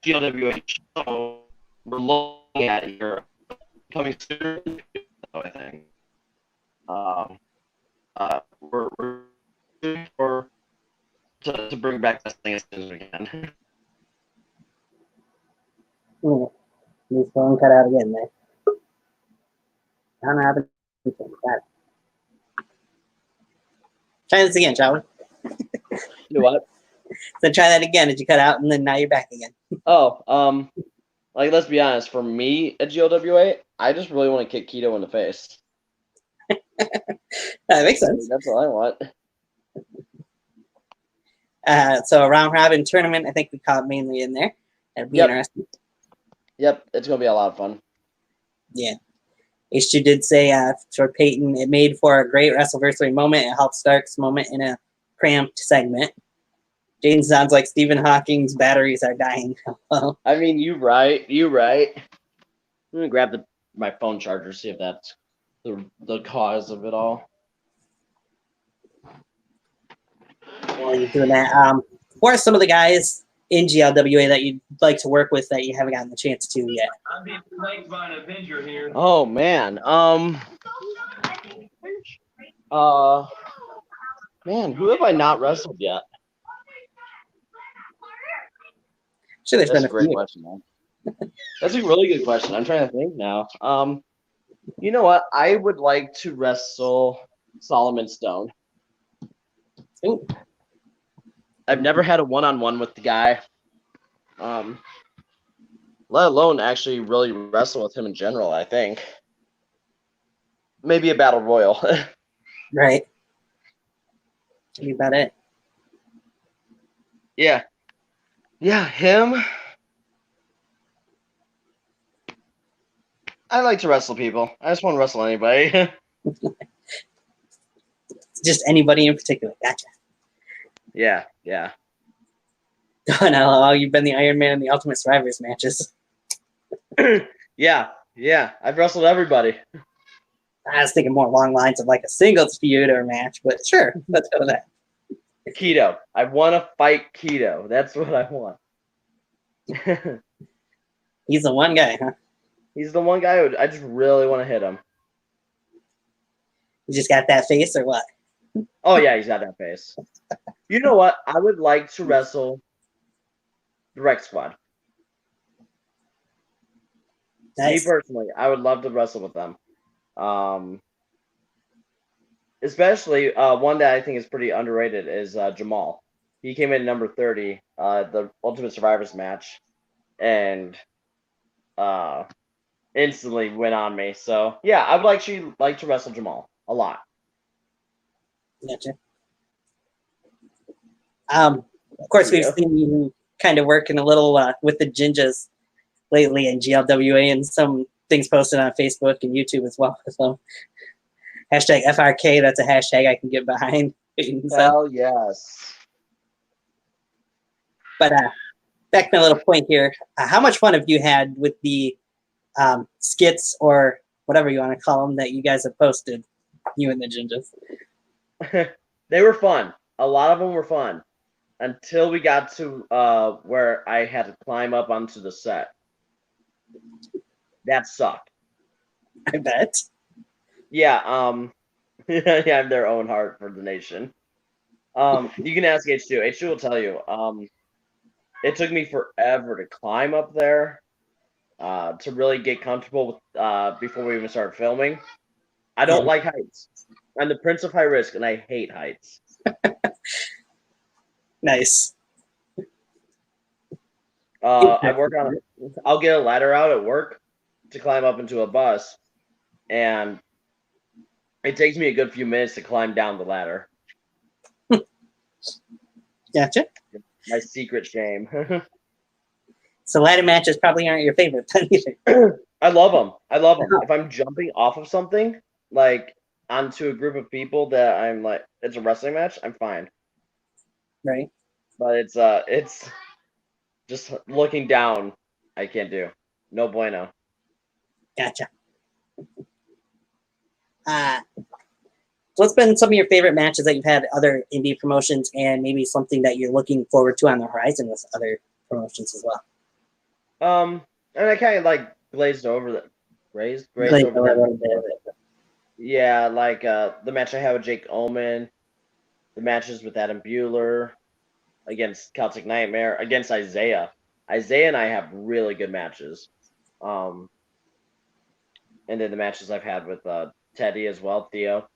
GLWA show, we're looking at here coming soon, I think. We're shooting for to bring back this thing as soon as we can. phone cut out again there. I don't know how to got it. Try this again, shall we? You what? So try that again. Did you cut out and then now you're back again? Oh, like let's be honest. For me at GLWA, I just really want to kick Keto in the face. That makes sense. That's all I want. So a round robin tournament, I think we caught mainly in there. That'd be interesting. Yep, it's gonna be a lot of fun. Yeah. H2 did say for Peyton, it made for a great WrestleVersary moment. It helped Stark's moment in a cramped segment. Jayden sounds like Stephen Hawking's batteries are dying. I mean, you right. You right. I'm gonna grab my phone charger, see if that's the cause of it all. While you're doing that, who are some of the guys in GLWA that you'd like to work with that you haven't gotten the chance to yet? I'm being flanked by an Avenger here. Oh man. Man, who have I not wrestled yet? Sure, there's That's been a great question, man. That's a really good question. I'm trying to think now. You know what? I would like to wrestle Solomon Stone. Ooh. I've never had a one-on-one with the guy. Let alone actually really wrestle with him in general, I think. Maybe a battle royal. Right. Be about it. Yeah. Yeah, him. I like to wrestle people. I just want to wrestle anybody. Just anybody in particular. Gotcha. Yeah. No, you've been the Iron Man in the Ultimate Survivors matches. Yeah. I've wrestled everybody. I was thinking more along lines of like a singles feud or match, but sure, let's go with that. Keto. I want to fight Keto. That's what I want. He's the one guy, huh? He's the one guy I just really want to hit him. You just got that face or what? Oh, yeah, he's got that face. You know what? I would like to wrestle the Rex Squad. Nice. Me personally, I would love to wrestle with them. Especially one that I think is pretty underrated is Jamal. He came in number 30, the Ultimate Survivors match, and instantly went on me. So yeah, I would actually like to wrestle Jamal a lot. Gotcha. Of course, we've seen you kind of working a little with the Ginjas lately in GLWA and some things posted on Facebook and YouTube as well. So hashtag FRK, that's a hashtag I can get behind. Hell yes. But back to my little point here. How much fun have you had with the skits or whatever you want to call them that you guys have posted, you and the Ginjas? They were fun. A lot of them were fun until we got to where I had to climb up onto the set. That sucked. I bet. Yeah, they have their own heart for the nation. You can ask H2. H2 will tell you. It took me forever to climb up there, to really get comfortable with before we even started filming. I don't like heights. I'm the prince of high risk, and I hate heights. Nice. I'll get a ladder out at work to climb up into a bus, and it takes me a good few minutes to climb down the ladder. Gotcha. My secret shame. So ladder matches probably aren't your favorite then either. I love them. If I'm jumping off of something, like onto a group of people that I'm like, it's a wrestling match, I'm fine. Right. But it's just looking down, I can't do. No bueno. Gotcha. What's been some of your favorite matches that you've had at other indie promotions, and maybe something that you're looking forward to on the horizon with other promotions as well? And I kind of like glazed over that. Glazed over that. Yeah, like the match I had with Jake Ullman, the matches with Adam Bueller, against Celtic Nightmare, against Isaiah. Isaiah and I have really good matches. And then the matches I've had with Teddy as well, Theo.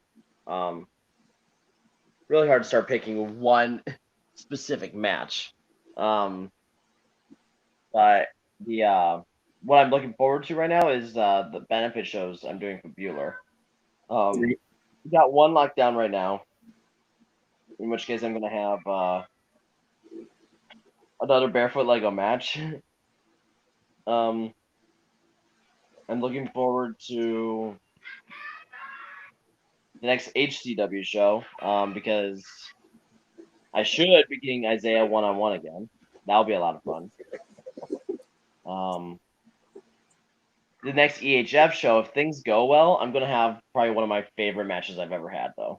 Really hard to start picking one specific match. But the what I'm looking forward to right now is the benefit shows I'm doing for Bueller. We got one lockdown right now, in which case I'm gonna have another barefoot Lego match. I'm looking forward to the next HCW show because I should be getting Isaiah one-on-one again. That'll be a lot of fun. The next EHF show, if things go well, I'm gonna have probably one of my favorite matches I've ever had, though,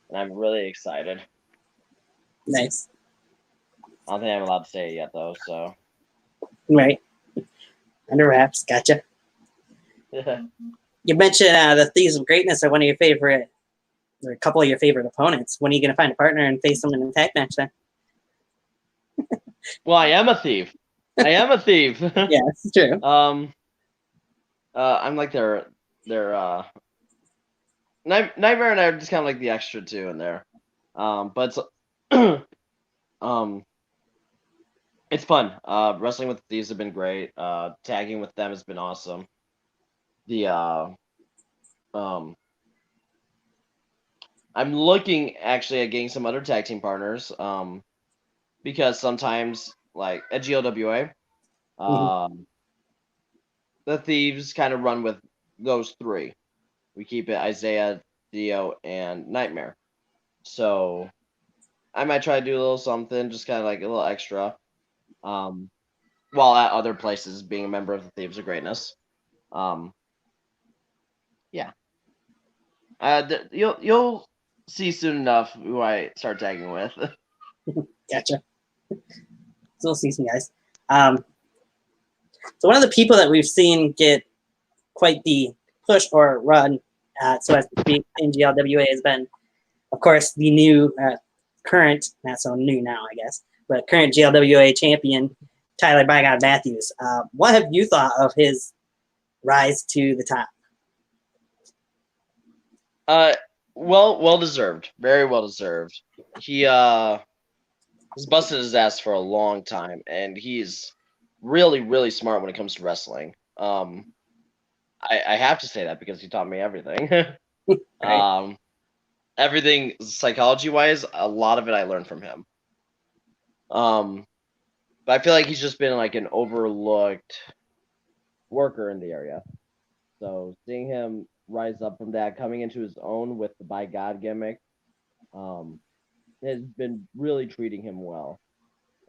and I'm really excited. Nice. I don't think I'm allowed to say it yet, though. So. Right. Under wraps. Gotcha. You mentioned the Thieves of Greatness are one of your favorite, or a couple of your favorite opponents. When are you going to find a partner and face them in a tag match then? Well, I am a thief. I am a thief. Yeah, that's true. I'm like their Nightmare and I are just kind of like the extra two in there. But it's fun. Wrestling with the Thieves have been great. Tagging with them has been awesome. I'm looking actually at getting some other tag team partners. Because sometimes, like at GLWA, the Thieves kind of run with those three. We keep it Isaiah, Theo, and Nightmare. So I might try to do a little something, just kind of like a little extra. While at other places, being a member of the Thieves of Greatness. Yeah. You'll see soon enough who I start tagging with. Gotcha. So we'll see some guys. So one of the people that we've seen get quite the push or run, so as to speak, in GLWA has been, of course, the new current, not so new now, I guess, but current GLWA champion, Tyler "By God" Matthews. What have you thought of his rise to the top? Well deserved. Very well deserved. He has busted his ass for a long time, and he's really, really smart when it comes to wrestling. I have to say that because he taught me everything. Right. Everything psychology wise, a lot of it I learned from him. But I feel like he's just been like an overlooked worker in the area. So seeing him rise up from that, coming into his own with the By God gimmick, has been really treating him well.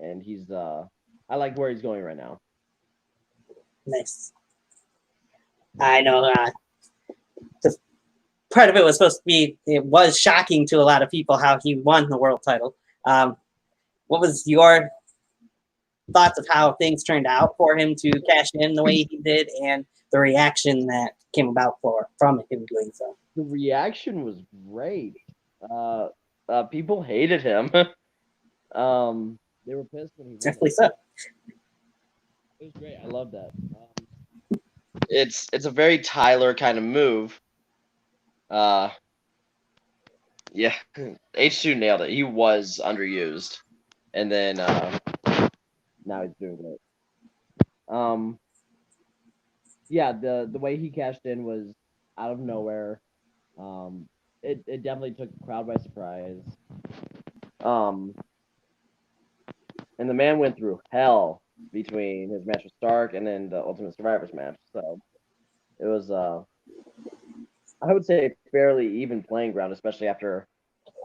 And he's I like where he's going right now. Nice. I know part of it was supposed to be, it was shocking to a lot of people how he won the world title. What was your thoughts of how things turned out for him to cash in the way he did, and the reaction that came about from him doing so? The reaction was great. People hated him. They were pissed when he won. Definitely so. It was great. I love that. It's a very Tyler kind of move. Yeah, H2 nailed it. He was underused, and then now he's doing great. Yeah, the way he cashed in was out of nowhere. It definitely took the crowd by surprise. And the man went through hell between his match with Stark and then the Ultimate Survivors match. So it was I would say fairly even playing ground, especially after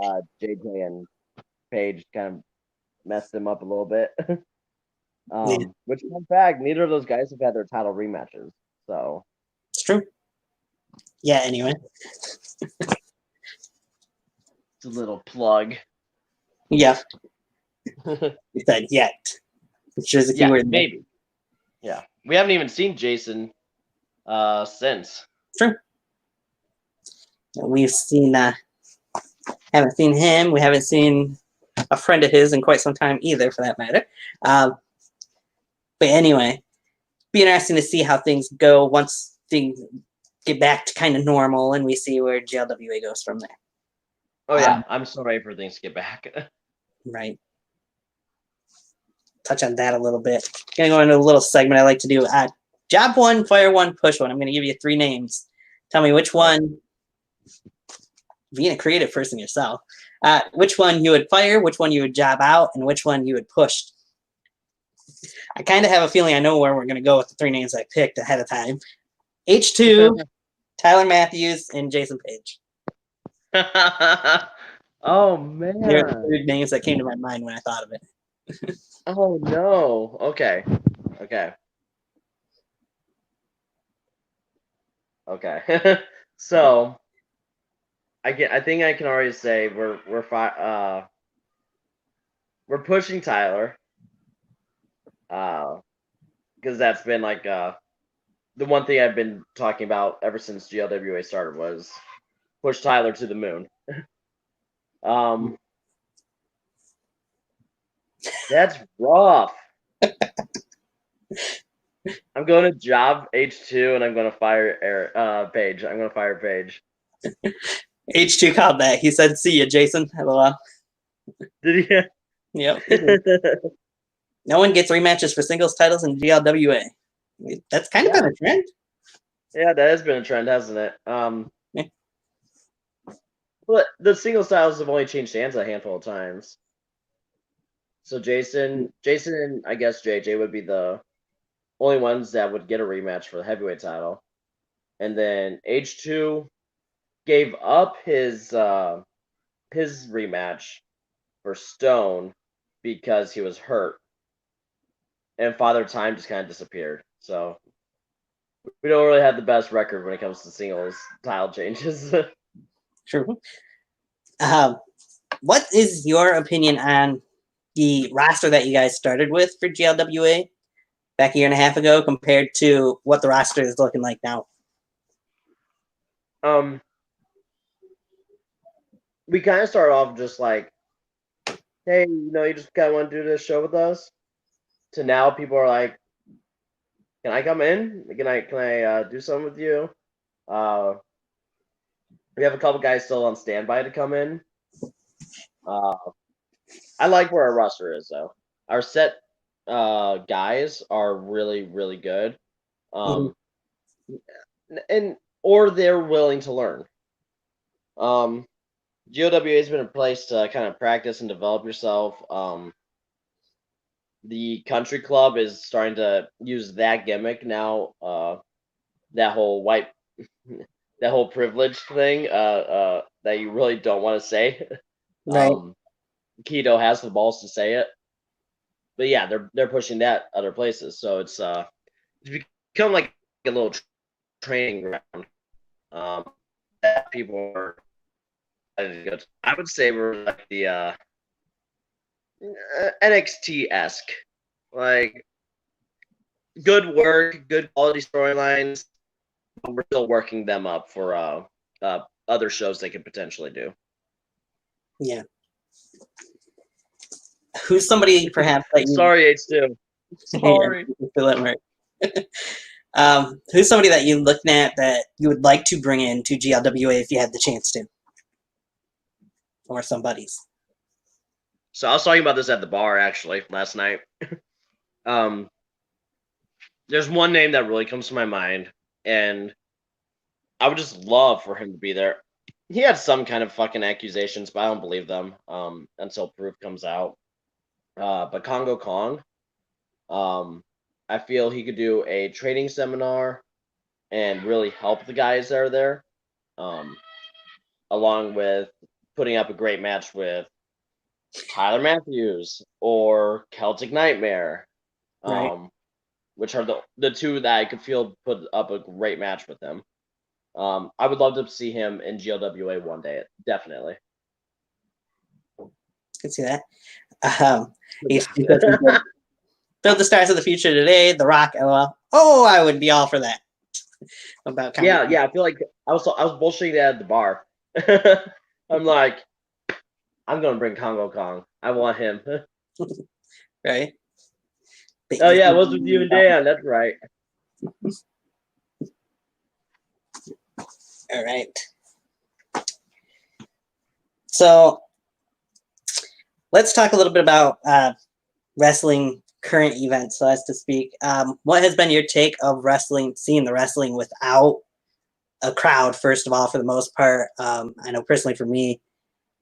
JJ and Paige kind of messed him up a little bit. Which, in fact, neither of those guys have had their title rematches. So it's true. Yeah. Anyway, it's a little plug. Yeah. You said yet, which is a keyword. Maybe. Yeah, we haven't even seen Jason since. True. We've seen, haven't seen him. We haven't seen a friend of his in quite some time either, for that matter. But anyway, be interesting to see how things go once things get back to kind of normal and we see where GLWA goes from there. Oh yeah, I'm so ready for things to get back. Right. Touch on that a little bit. Gonna go into a little segment I like to do. Job one, fire one, push one. I'm gonna give you 3 names. Tell me which one. Being a creative person yourself, which one you would fire, which one you would job out, and which one you would push. I kind of have a feeling I know where we're gonna go with the 3 names I picked ahead of time. H2, Tyler Matthews, and Jason Page. Oh man. They're the 3 names that came to my mind when I thought of it. Oh no. Okay. So I think I can already say we're pushing Tyler. Because that's been like the one thing I've been talking about ever since GLWA started was push Tyler to the moon. That's rough. I'm going to job H2 and I'm going to fire Page. I'm going to fire Page. H2 called that. He said, "See ya, Jason." Hello. Did he? Yep. No one gets rematches for singles titles in GLWA. That's kind of been a trend. Yeah, that has been a trend, hasn't it? Yeah. But the singles titles have only changed hands a handful of times. So Jason, and I guess JJ would be the only ones that would get a rematch for the heavyweight title. And then H2 gave up his rematch for Stone because he was hurt. And Father Time just kind of disappeared. So we don't really have the best record when it comes to singles title changes. True. What is your opinion on the roster that you guys started with for GLWA back a year and a half ago compared to what the roster is looking like now? We kind of started off just like, hey, you just kind of want to do this show with us. To now, people are like, can I come in? Can I do something with you? We have a couple guys still on standby to come in. I like where our roster is though. Our set guys are really, really good. And or they're willing to learn. GOWA has been a place to kind of practice and develop yourself. The country club is starting to use that gimmick now. That whole privilege thing. That you really don't want to say. Right. Keto has the balls to say it. But yeah, they're pushing that other places. So it's become like a little training ground. That people are. I would say we're like the NXT-esque, like good work, good quality storylines. But we're still working them up for other shows they could potentially do. Yeah. Who's somebody perhaps that you? Sorry, H2. Sorry. Who's somebody that you looking at that you would like to bring in to GLWA if you had the chance to? Or somebody's. So I was talking about this at the bar actually last night. There's one name that really comes to my mind, and I would just love for him to be there. He had some kind of fucking accusations, but I don't believe them until proof comes out. But Congo Kong, I feel he could do a training seminar and really help the guys that are there, along with putting up a great match with Tyler Matthews or Celtic Nightmare, Right. which are the 2 that I could feel put up a great match with them. I would love to see him in GLWA one day, definitely. Can see that. Build the stars of the future today. The Rock. LOL. Oh, I would be all for that. About yeah. I feel like I was bullshitting that at the bar. I'm like, I'm gonna bring Congo Kong. I want him. Right. Oh yeah, it was with you and Dan. That's right. All right. So let's talk a little bit about wrestling current events, so as to speak. What has been your take of wrestling, seeing the wrestling without a crowd, first of all, for the most part? I know personally for me,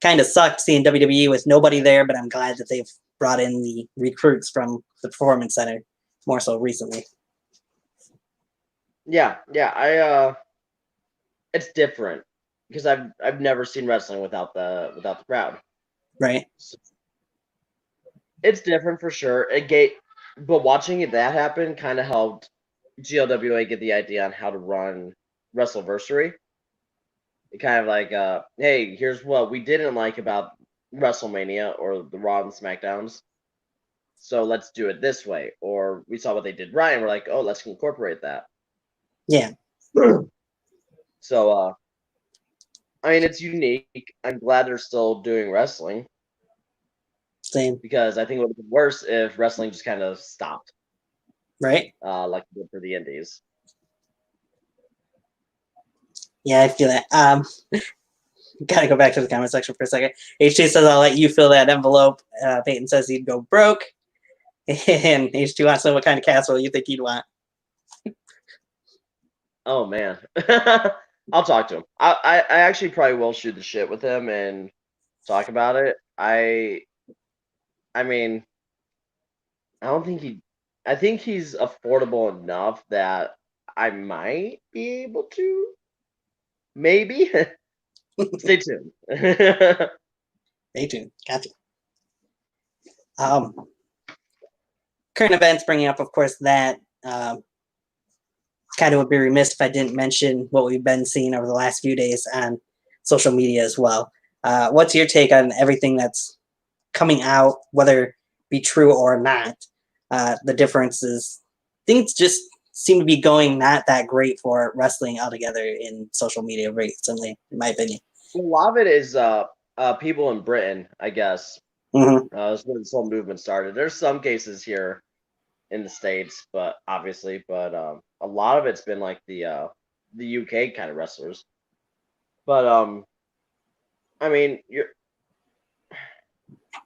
kind of sucked seeing WWE with nobody there, but I'm glad that they've brought in the recruits from the Performance Center more so recently. Yeah, it's different because I've never seen wrestling without the crowd. Right. So it's different for sure. But watching that happen kind of helped GLWA get the idea on how to run Wrestleversary. It kind of like, hey, here's what we didn't like about WrestleMania or the Raw and SmackDowns. So let's do it this way. Or we saw what they did right, and we're like, oh, let's incorporate that. Yeah. So, I mean, it's unique. I'm glad they're still doing wrestling Same. because I think it would have been worse if wrestling just kind of stopped, Right. like it did for the Indies. Yeah, I feel that. Gotta go back to the comment section for a second. H2 says, I'll let you fill that envelope. Peyton says he'd go broke. And H2 wants to know what kind of castle you think he'd want. Oh man, I'll talk to him. I actually probably will shoot the shit with him and talk about it. I mean, I don't think he. I think he's affordable enough that I might be able to. Maybe. Stay tuned. Stay tuned. Gotcha. Current events, bringing up, of course, that kind of would be remiss if I didn't mention what we've been seeing over the last few days on social media as well. What's your take on everything that's coming out, whether it be true or not? The difference is things just seem to be going not that great for wrestling altogether in social media recently, in my opinion. A lot of it is people in Britain, I guess. Mm-hmm. That's when this whole movement started. There's some cases here in the States, but obviously, a lot of it's been like the UK kind of wrestlers. But I mean,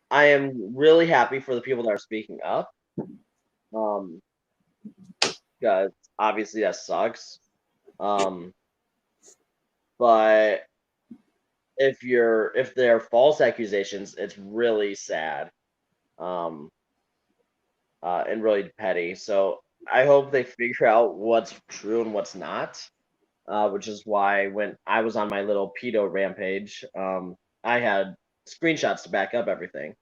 I am really happy for the people that are speaking up. Because obviously that sucks. But if they're false accusations, it's really sad. And really petty. So I hope they figure out what's true and what's not. Which is why when I was on my little pedo rampage, I had screenshots to back up everything.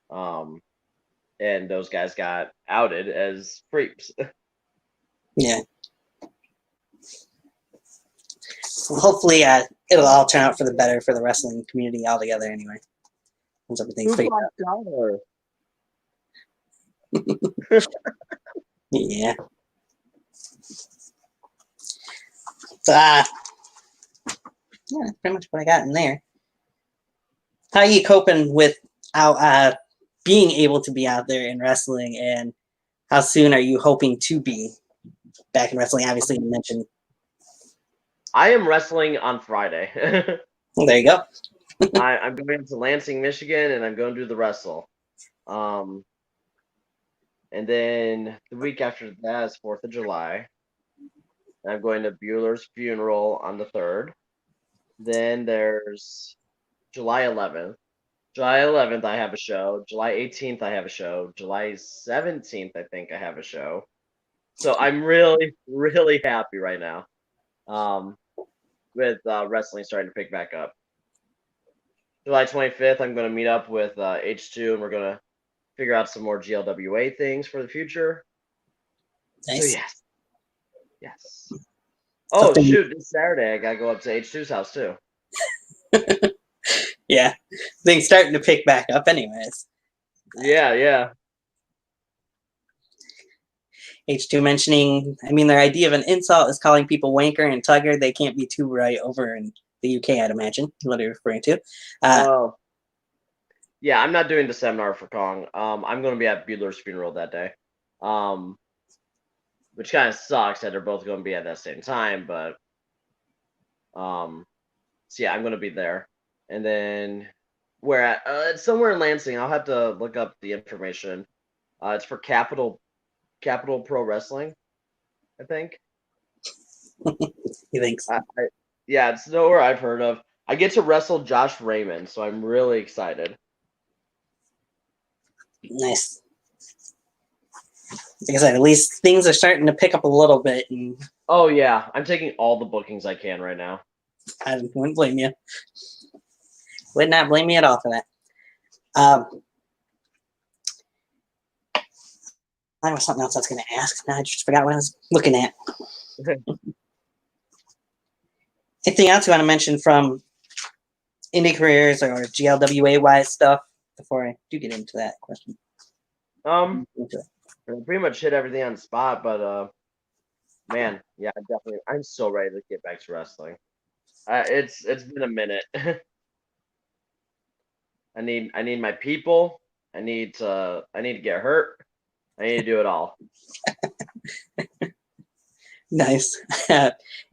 And those guys got outed as creeps. Yeah. Well, hopefully, it'll all turn out for the better for the wrestling community altogether. Anyway, once everything's figured out. Yeah. So, yeah, that's pretty much what I got in there. How are you coping without being able to be out there in wrestling, and how soon are you hoping to be back in wrestling? Obviously, you mentioned. I am wrestling on Friday. Well, there you go. I'm going to Lansing, Michigan, and I'm going to do the wrestle. And then the week after that is 4th of July. I'm going to Bueller's funeral on the 3rd. Then there's July 11th. July 11th, I have a show. July 18th, I have a show. July 17th, I think I have a show. So I'm really, really happy right now with wrestling starting to pick back up. July 25th, I'm going to meet up with H2, and we're going to figure out some more GLWA things for the future. Nice. So yes. Oh shoot! This Saturday I gotta go up to H2's house too. Yeah, things starting to pick back up, anyways. Yeah. H2 mentioning, I mean, their idea of an insult is calling people wanker and tugger. They can't be too right over in the UK, I'd imagine. What are you referring to? Yeah, I'm not doing the seminar for Kong. I'm going to be at Bueller's funeral that day. which kind of sucks that they're both going to be at that same time. But so yeah, I'm going to be there, and then where at? It's somewhere in Lansing. I'll have to look up the information. It's for Capital Pro Wrestling, I think. He thinks. Yeah, it's nowhere I've heard of. I get to wrestle Josh Raymond, so I'm really excited. Nice. Like I said, at least things are starting to pick up a little bit, and Oh yeah, I'm taking all the bookings I can right now. I wouldn't blame you. Would not blame me at all for that. I was something else I was going to ask. Now I just forgot what I was looking at. Anything else you want to mention from indie careers or GLWA wise stuff before I do get into that question? I pretty much hit everything on the spot, but man, yeah, definitely. I'm so ready to get back to wrestling. It's been a minute. I need my people. I need to get hurt. I need to do it all. Nice.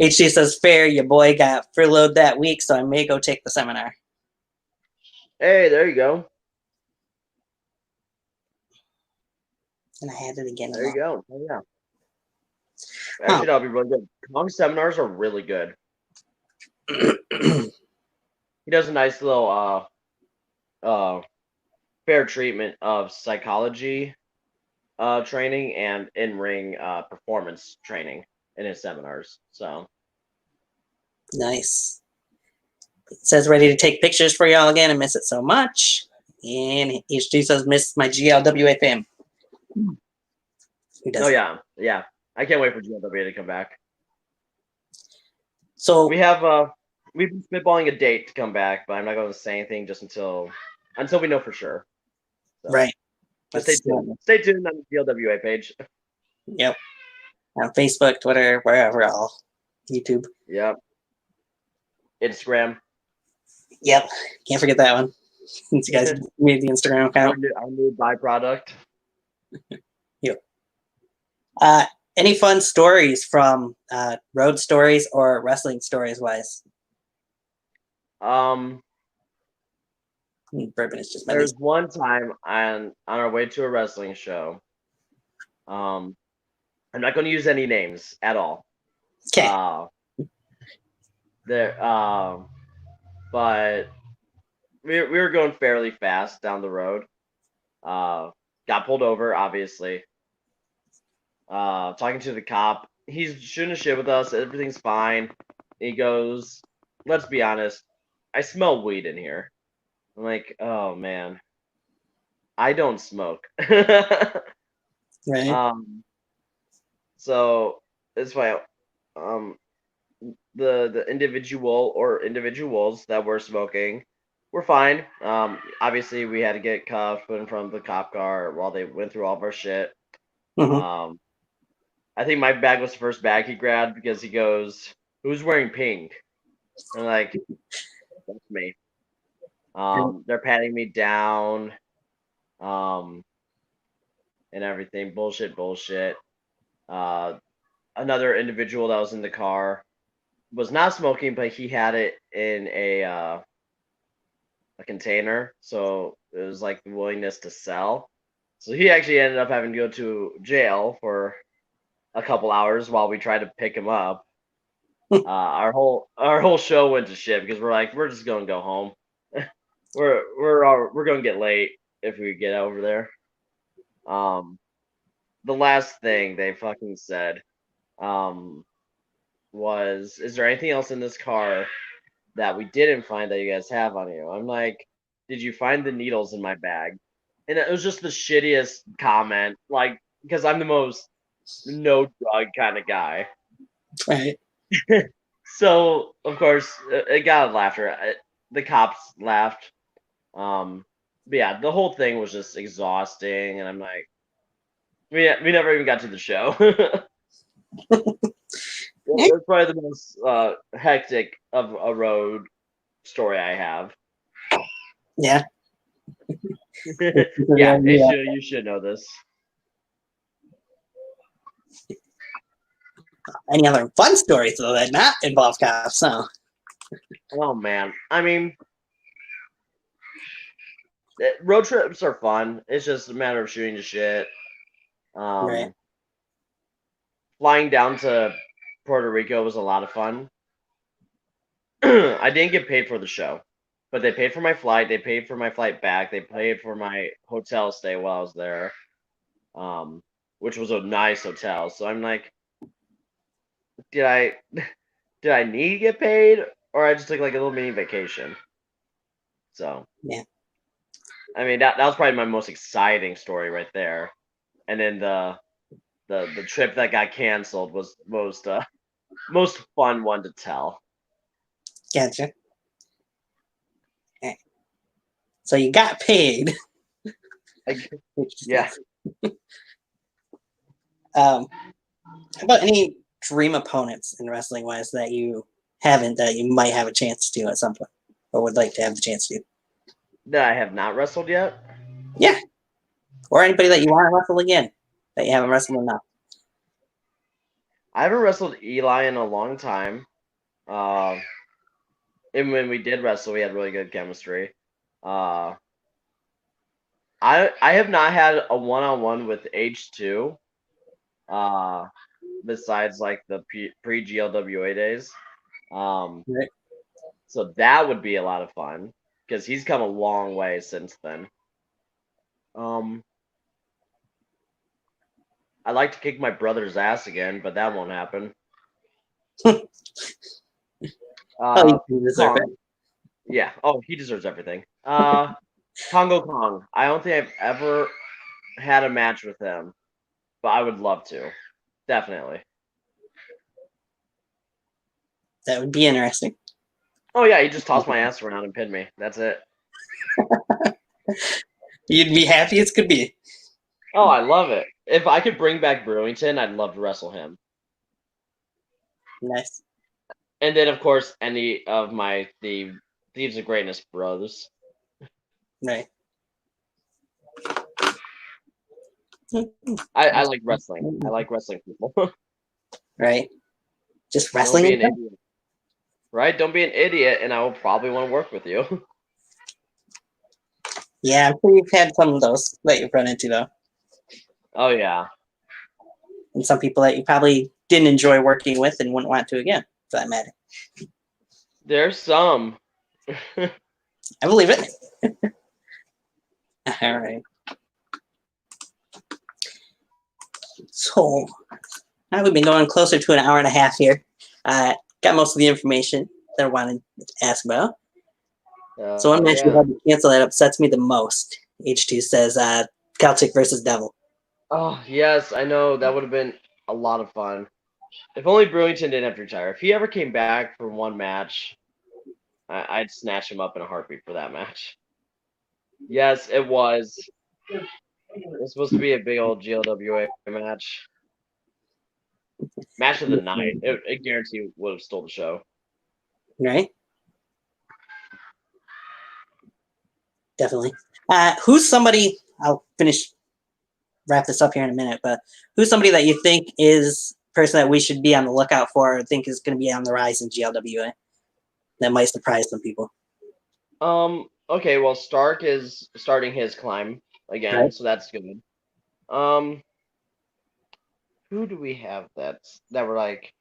HG says, fair, your boy got furloughed that week, so I may go take the seminar. Hey, there you go. And I had it again. There you go. Oh, yeah. Huh. Actually, that'll be really good. Kong seminars are really good. He does a nice little fair treatment of psychology training and in-ring performance training in his seminars. So Nice. It says ready to take pictures for y'all again. I miss it so much. And HG says miss my GLWA fam. Who does? oh yeah. I can't wait for GLW to come back. So We've been spitballing a date to come back, but I'm not going to say anything just until we know for sure. So, right. but stay tuned. Stay tuned on the GLWA page. Yep. On Facebook, Twitter, wherever, all YouTube. Yep. Instagram. Yep. Can't forget that one. Since you guys made the Instagram account. Our new byproduct. Yep. Any fun stories from road stories or wrestling stories wise? Bourbon is just There's one time on our way to a wrestling show. I'm not going to use any names at all. Okay. But we were going fairly fast down the road. Got pulled over, obviously. Talking to the cop, he's shooting a shit with us. Everything's fine. He goes, "Let's be honest, I smell weed in here." I'm like, "Oh man, I don't smoke." Right. So it's why the individual or individuals that were smoking were fine. Obviously we had to get cuffed, put in front of the cop car while they went through all of our shit. Mm-hmm. I think my bag was the first bag he grabbed because he goes, "Who's wearing pink?" I'm like, "That's me." They're patting me down, and everything. Bullshit. Another individual that was in the car was not smoking, but he had it in a container, so it was like the willingness to sell. So he actually ended up having to go to jail for a couple hours while we tried to pick him up. Our whole show went to shit because we're like, we're just gonna go home. we're gonna get late if we get over there. The last thing they fucking said was, "Is there anything else in this car that we didn't find that you guys have on you?" I'm like, "Did you find the needles in my bag?" And it was just the shittiest comment, like, because I'm the most no drug kind of guy. Right. So of course it got laughter. The cops laughed. But yeah, the whole thing was just exhausting, and I'm like, we never even got to the show. It was probably the most hectic of a road story I have. Yeah. Yeah, you should know this. Any other fun stories though that not involve cops? So Oh man, I mean, road trips are fun. It's just a matter of shooting the shit. right. Flying down to Puerto Rico was a lot of fun. I didn't get paid for the show, but they paid for my flight. They paid for my flight back. They paid for my hotel stay while I was there, which was a nice hotel. So I'm like, did I did I need to get paid, or I just took like a little mini vacation? So Yeah. I mean that was probably my most exciting story right there. And then the trip that got canceled was most fun one to tell. Gotcha. Okay. So you got paid. Yeah. How about any dream opponents in wrestling wise that you haven't that you might have a chance to at some point or would like to have the chance to? That I have not wrestled yet. Yeah. Or anybody that you want to wrestle again that you haven't wrestled enough. I haven't wrestled Eli in a long time. And when we did wrestle, we had really good chemistry. I have not had a one-on-one with H2. Besides like the pre GLWA days. Right. So that would be a lot of fun because he's come a long way since then. I'd like to kick my brother's ass again, but that won't happen. Oh, you deserve it. Kong. Yeah. Oh, he deserves everything. Congo Kong. I don't think I've ever had a match with him, but I would love to. Definitely. That would be interesting. Oh yeah, he just tossed my ass around and pinned me. That's it. You'd be happy as could be. Oh, I love it. If I could bring back Brewington, I'd love to wrestle him. Nice. And then, of course, any of my Thieves of Greatness bros. Right. I like wrestling. I like wrestling people. Right. Just Don't wrestling. be an idiot. Right? Don't be an idiot, and I will probably want to work with you. Yeah, I'm sure you've had some of those that you've run into though. Oh yeah. And some people that you probably didn't enjoy working with and wouldn't want to again, for that matter. There's some. I believe it. All right. So now we've been going closer to an hour and a half here. Got most of the information that I wanted to ask about. So one match we had to cancel that upsets me the most. H2 says Celtic versus Devil. Oh yes, I know that would have been a lot of fun. If only Brewington didn't have to retire. If he ever came back for one match, I'd snatch him up in a heartbeat for that match. Yes, it was. It was supposed to be a big old GLWA match. Match of the night. It guaranteed would have stole the show. Right? Definitely. Who's somebody, I'll wrap this up here in a minute, but who's somebody that you think is a person that we should be on the lookout for or think is going to be on the rise in GLWA that might surprise some people? Okay, well, Stark is starting his climb again, Right. so that's good. Who do we have that were like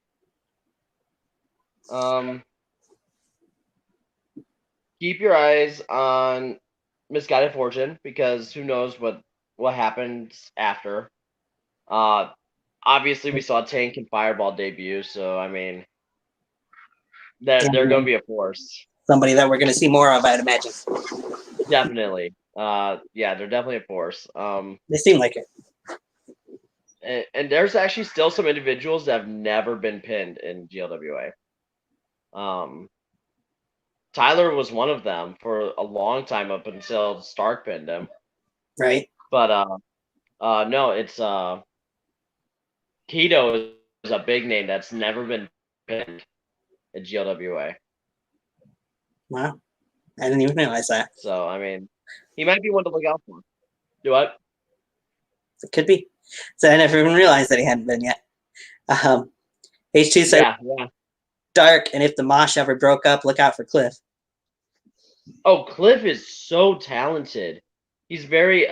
keep your eyes on Misguided Fortune because who knows what happens after. Obviously we saw Tank and Fireball debut, so I mean they're going to be a force. Somebody that we're going to see more of, I'd imagine. Definitely. Yeah, they're definitely a force. They seem like it. And there's actually still some individuals that have never been pinned in GLWA. Tyler was one of them for a long time up until Stark pinned him. Right. But no, it's Keto is a big name that's never been pinned in GLWA. Wow. I didn't even realize that. So I mean, he might be one to look out for. Do what? It could be. So I never even realized that he hadn't been yet. H2 said Yeah. dark, and if the Mosh ever broke up, look out for Cliff. Oh, Cliff is so talented. He's very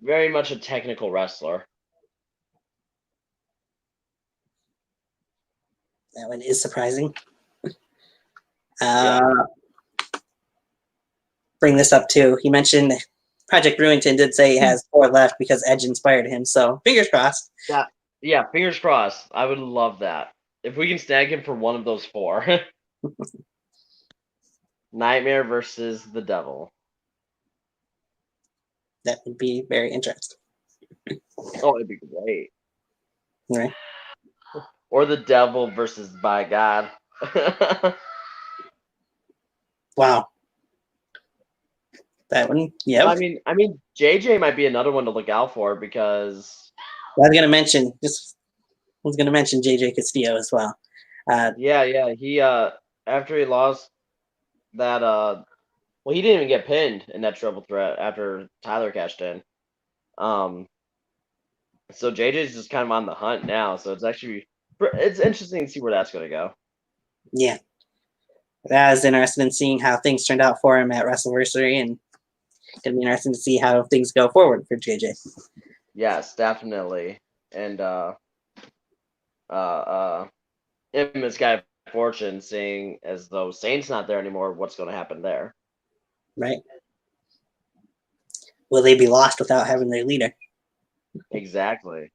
very much a technical wrestler. That one is surprising. Yeah. Bring this up too. He mentioned Project Ruinton did say he has 4 left because Edge inspired him. So fingers crossed. Yeah, fingers crossed. I would love that. If we can snag him for one of those 4. Nightmare versus the Devil. That would be very interesting. Oh, it'd be great. Right. Or the Devil versus By God. Wow. That one, yeah. I mean, JJ might be another one to look out for because I was gonna mention JJ Castillo as well. yeah, he after he lost that well, he didn't even get pinned in that triple threat after Tyler cashed in. So JJ's just kind of on the hunt now. So it's interesting to see where that's going to go. Yeah. That was interesting in seeing how things turned out for him at Wrestleversary, and it's gonna be interesting to see how things go forward for JJ. Yes, definitely. And Infamous Guy of Fortune, seeing as though Saint's not there anymore, what's going to happen there? Right. Will they be lost without having their leader? Exactly.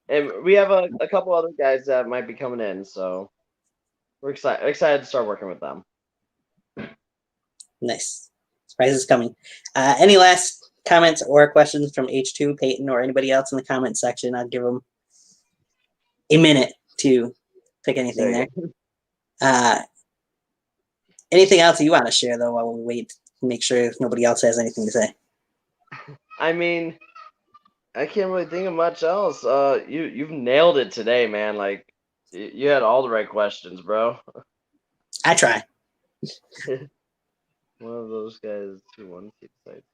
And we have a couple other guys that might be coming in, so we're excited to start working with them. Nice. Surprise is coming. Any last comments or questions from H2, Peyton, or anybody else in the comment section? I'll give them a minute to pick anything there. Anything else you want to share, though, while we wait to make sure nobody else has anything to say? I mean, I can't really think of much else. You've nailed it today, man. Like, you had all the right questions, bro. I try. One of those guys who won the site.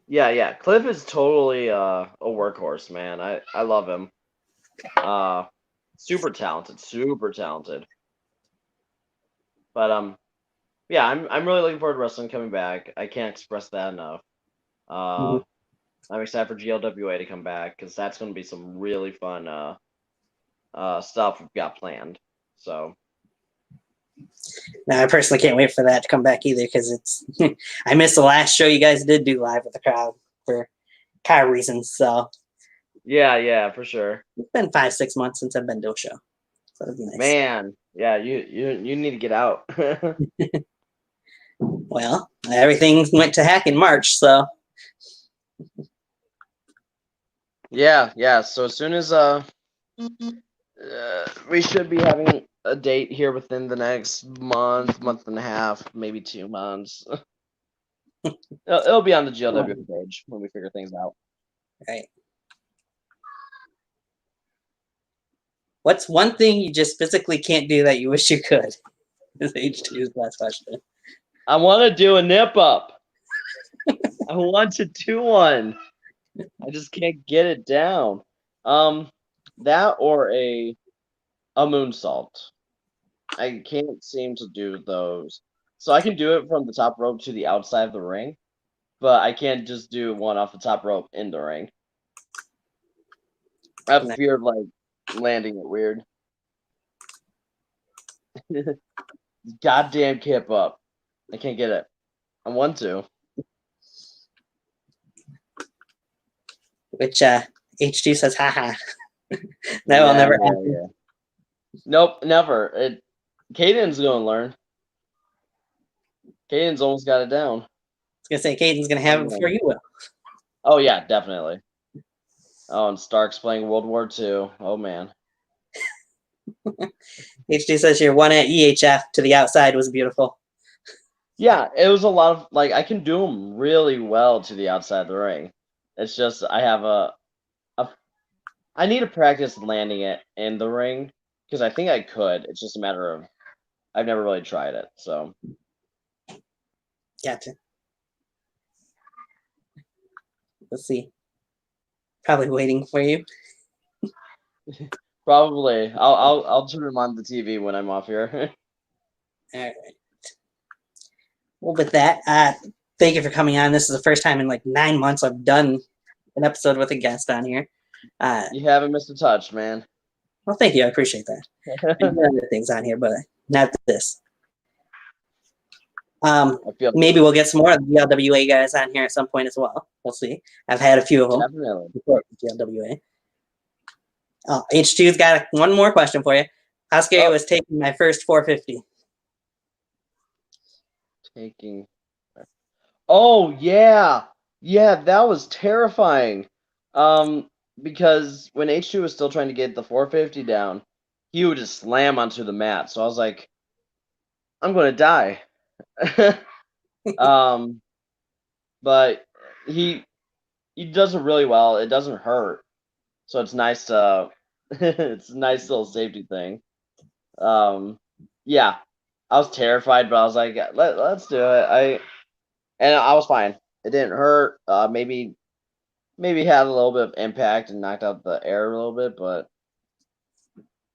Yeah. Cliff is totally a workhorse, man. I love him. Super talented. But yeah, I'm really looking forward to wrestling coming back. I can't express that enough. I'm excited for GLWA to come back because that's going to be some really fun stuff we've got planned. So. Now, I personally can't wait for that to come back either because it's I missed the last show you guys did do live with the crowd for car reasons. So yeah, for sure. It's been 5-6 months since I've been to a show, so it'd be nice. Man, yeah, you need to get out. Well, everything went to heck in March, so yeah. So as soon as we should be having a date here within the next month and a half, maybe 2 months. It'll be on the GLW page when we figure things out. right. What's one thing you just physically can't do that you wish you could? Is H2's last question. I want to do a nip up. I want to do one. I just can't get it down. That or a moonsault. I can't seem to do those. So I can do it from the top rope to the outside of the ring, but I can't just do one off the top rope in the ring. I have fear of like landing it weird. Goddamn kip up. I can't get it. I want to. Which H2 says, haha. That will never happen. Yeah. Nope, never. Caden's gonna learn. Caden's almost got it down. I was gonna say Caden's gonna have it before you will. Oh yeah, definitely. Oh, and Stark's playing World War II. Oh man. H2 says your one at EHF to the outside was beautiful. Yeah, it was a lot of like I can do them really well to the outside of the ring. It's just I have I need to practice landing it in the ring because I think I could. It's just a matter of I've never really tried it. So Gotcha. Let's see. Probably waiting for you. Probably. I'll turn him on the TV when I'm off here. All right. Well, with that, thank you for coming on. This is the first time in like 9 months I've done an episode with a guest on here. You haven't missed a touch, man. Well, thank you. I appreciate that. I do other things on here, but not this. Maybe we'll get some more of the LWA guys on here at some point as well. We'll see. I've had a few of them. Definitely. Before the LWA. Oh, H2's got one more question for you. How scary was taking my first 450? Oh, yeah. Yeah, that was terrifying. Because when H2 was still trying to get the 450 down, he would just slam onto the mat. So I was like, I'm going to die. But he does it really well. It doesn't hurt. So it's nice to it's a nice little safety thing. Yeah. I was terrified, but I was like, let's do it. And I was fine. It didn't hurt. Maybe had a little bit of impact and knocked out the air a little bit, but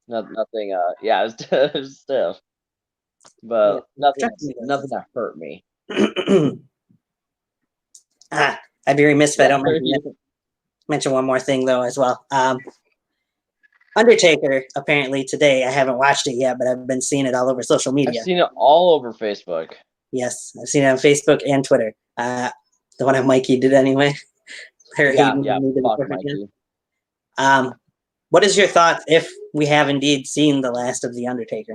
nothing. Yeah, it was stiff, but nothing that hurt me. I'd be remiss if I don't mention one more thing though as well. Undertaker, apparently today, I haven't watched it yet, but I've been seeing it all over social media. I've seen it all over Facebook. Yes, I've seen it on Facebook and Twitter. The one that Mikey did anyway. Yeah, fuck Mikey. What is your thoughts if we have indeed seen the last of The Undertaker?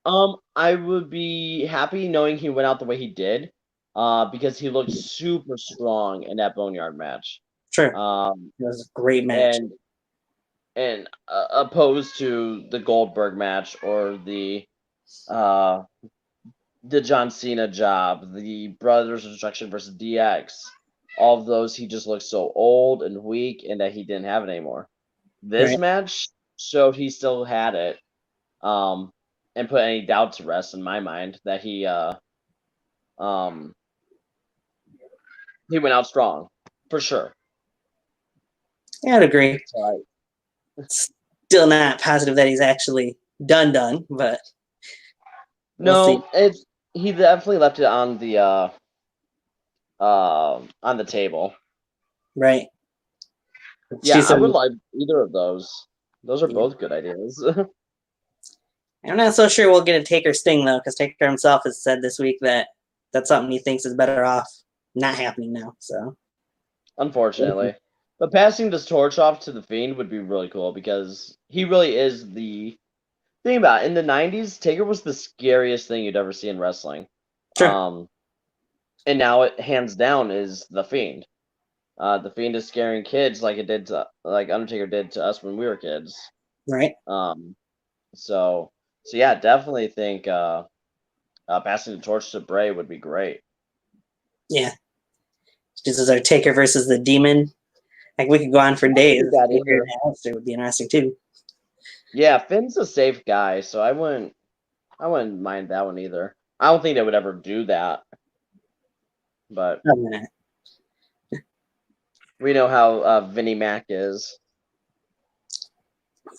I would be happy knowing he went out the way he did, because he looked super strong in that Boneyard match. Sure. It was a great match. And opposed to the Goldberg match or the John Cena job, the Brothers of Destruction versus DX, all of those, he just looked so old and weak and that he didn't have it anymore. This match showed he still had it, and put any doubt to rest in my mind that he went out strong for sure. Yeah, I'd agree. So Still not positive that he's actually done, but no, he definitely left it on the table. Right. Yeah, I would like either of those. Those are both good ideas. I'm not so sure we'll get a Taker Sting though, because Taker himself has said this week that that's something he thinks is better off not happening now. So, unfortunately. But passing this torch off to the Fiend would be really cool because he really is the thing about it. In the 90s, Taker was the scariest thing you'd ever see in wrestling. Sure. And now it hands down is the Fiend. The Fiend is scaring kids like Undertaker did to us when we were kids. Right. So yeah, definitely think passing the torch to Bray would be great. Yeah. This is our Taker versus the Demon. Like we could go on for days. It would be interesting too. Yeah, Finn's a safe guy, so I wouldn't mind that one either. I don't think they would ever do that, but we know how Vinnie Mac is.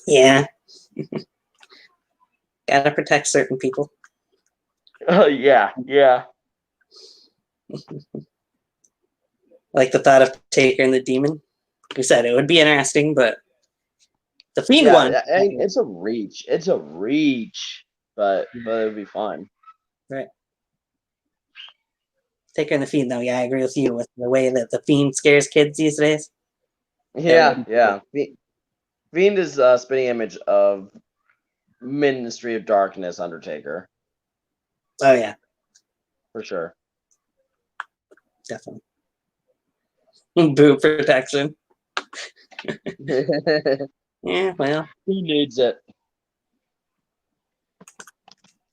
Yeah. Gotta protect certain people. Oh yeah. Like the thought of Taker and the Demon. We said it would be interesting, but the Fiend one. It's a reach. But it would be fun. Right. Taker and the Fiend, though. Yeah, I agree with you with the way that the Fiend scares kids these days. Yeah. Fiend is a spitting image of Ministry of Darkness Undertaker. Oh yeah, for sure. Definitely. Boo protection. Yeah, well. Who needs it?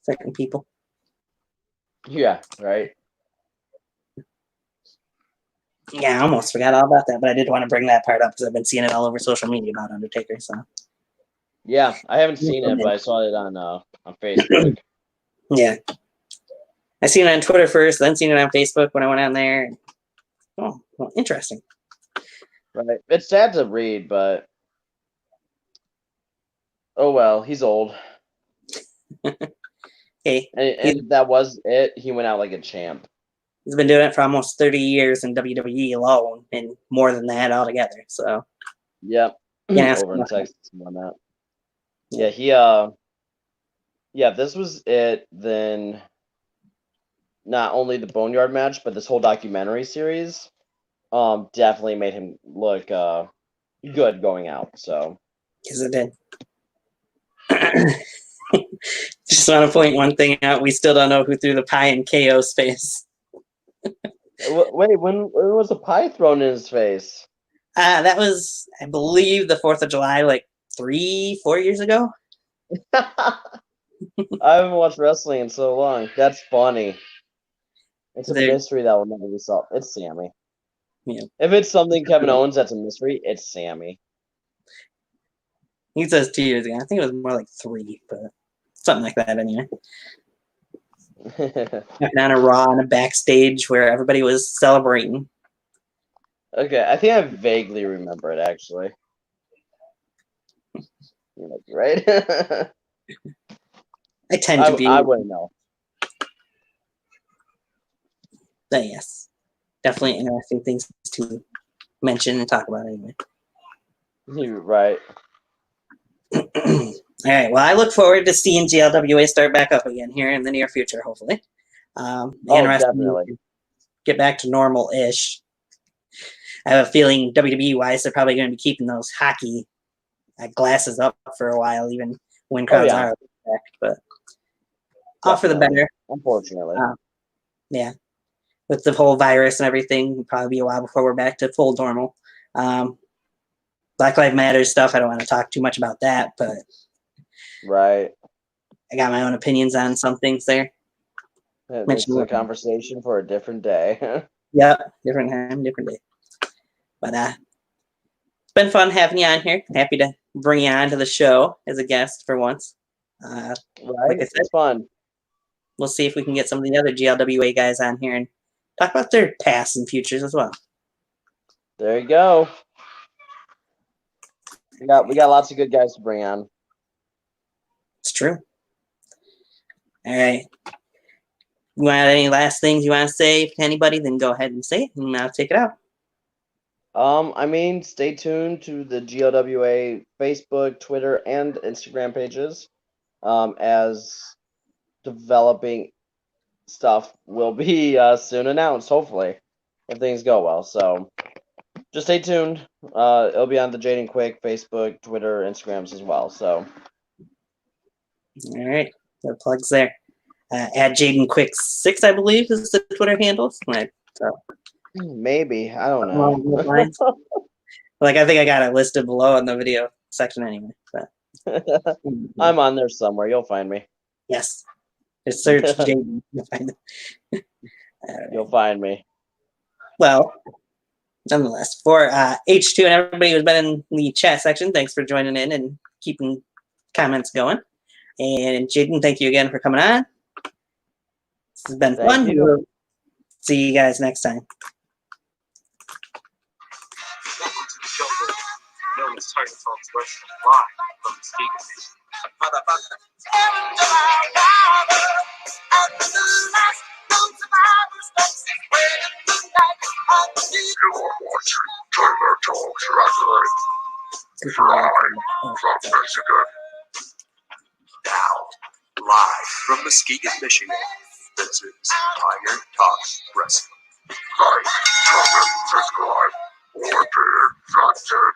Second people. Yeah, right. Yeah, I almost forgot all about that, but I did want to bring that part up because I've been seeing it all over social media about Undertaker. So. Yeah, I haven't seen it, but I saw it on Facebook. Yeah. I seen it on Twitter first, then seen it on Facebook when I went on there. Oh, Well, interesting. Right. It's sad to read, but oh well, he's old. Hey, And that was it. He went out like a champ. he's been doing it for almost 30 years in WWE alone, and more than that altogether. So Yep. can't ask Over in enough. Texas and whatnot. Yeah, if this was it, then not only the Boneyard match, but this whole documentary series, definitely made him look good going out. So Because it did. Just want to point one thing out. We still don't know who threw the pie in KO's face. wait, when was the pie thrown in his face? That was, I believe, the 4th of July, like 3-4 years ago. I haven't watched wrestling in so long. That's funny. It's a mystery that will never be solved. It's Sammy. Yeah. If it's something Kevin Owens that's a mystery, it's Sammy. He says 2 years ago. I think it was more like 3, but something like that anyway. On a Raw on a backstage where everybody was celebrating. Okay, I think I vaguely remember it actually. Right? I tend to be. I wouldn't know. But yes, definitely interesting things to mention and talk about anyway. You're right. All right. Well, I look forward to seeing GLWA start back up again here in the near future, hopefully. Definitely. Get back to normal-ish. I have a feeling WWE-wise, they're probably going to be keeping those hockey glasses up for a while, even when crowds are back. But all for the better. Unfortunately. Yeah. With the whole virus and everything, it'll probably be a while before we're back to full normal. Black Lives Matter stuff, I don't want to talk too much about that, but right. I got my own opinions on some things there. It's a conversation for a different day. Yeah, different time, different day. But it's been fun having you on here. Happy to bring you on to the show as a guest for once. Right, like I said, it's fun. We'll see if we can get some of the other GLWA guys on here and talk about their pasts and futures as well. There you go. We got lots of good guys to bring on. It's true. All right. You want any last things you want to say to anybody? Then go ahead and say it, and I'll take it out. I mean, stay tuned to the GLWA Facebook, Twitter, and Instagram pages, as developing stuff will be soon announced. Hopefully, if things go well. So just stay tuned. It'll be on the Jayden Quick Facebook, Twitter, Instagrams as well. So all right, the plugs there. At Jayden Quick 6, I believe, is the Twitter handle. Right. So maybe, I don't know. Like, I think I got it listed below in the video section anyway. But I'm on there somewhere. You'll find me. Yes. Just search Jayden. You'll find it. Right. You'll find me. Well, nonetheless, for H2 and everybody who's been in the chat section, thanks for joining in and keeping comments going. And Jayden, thank you again for coming on. This has been fun. We'll see you guys next time. Welcome to the jungle, known as Titan Talks Wrestling, live from the Steak. Motherfucker. You are watching Titan Talks Wrestling, live from Michigan. Now, live from Muskegon, Michigan, this is Titan Talks Wrestling. Like, comment, subscribe, or be infected.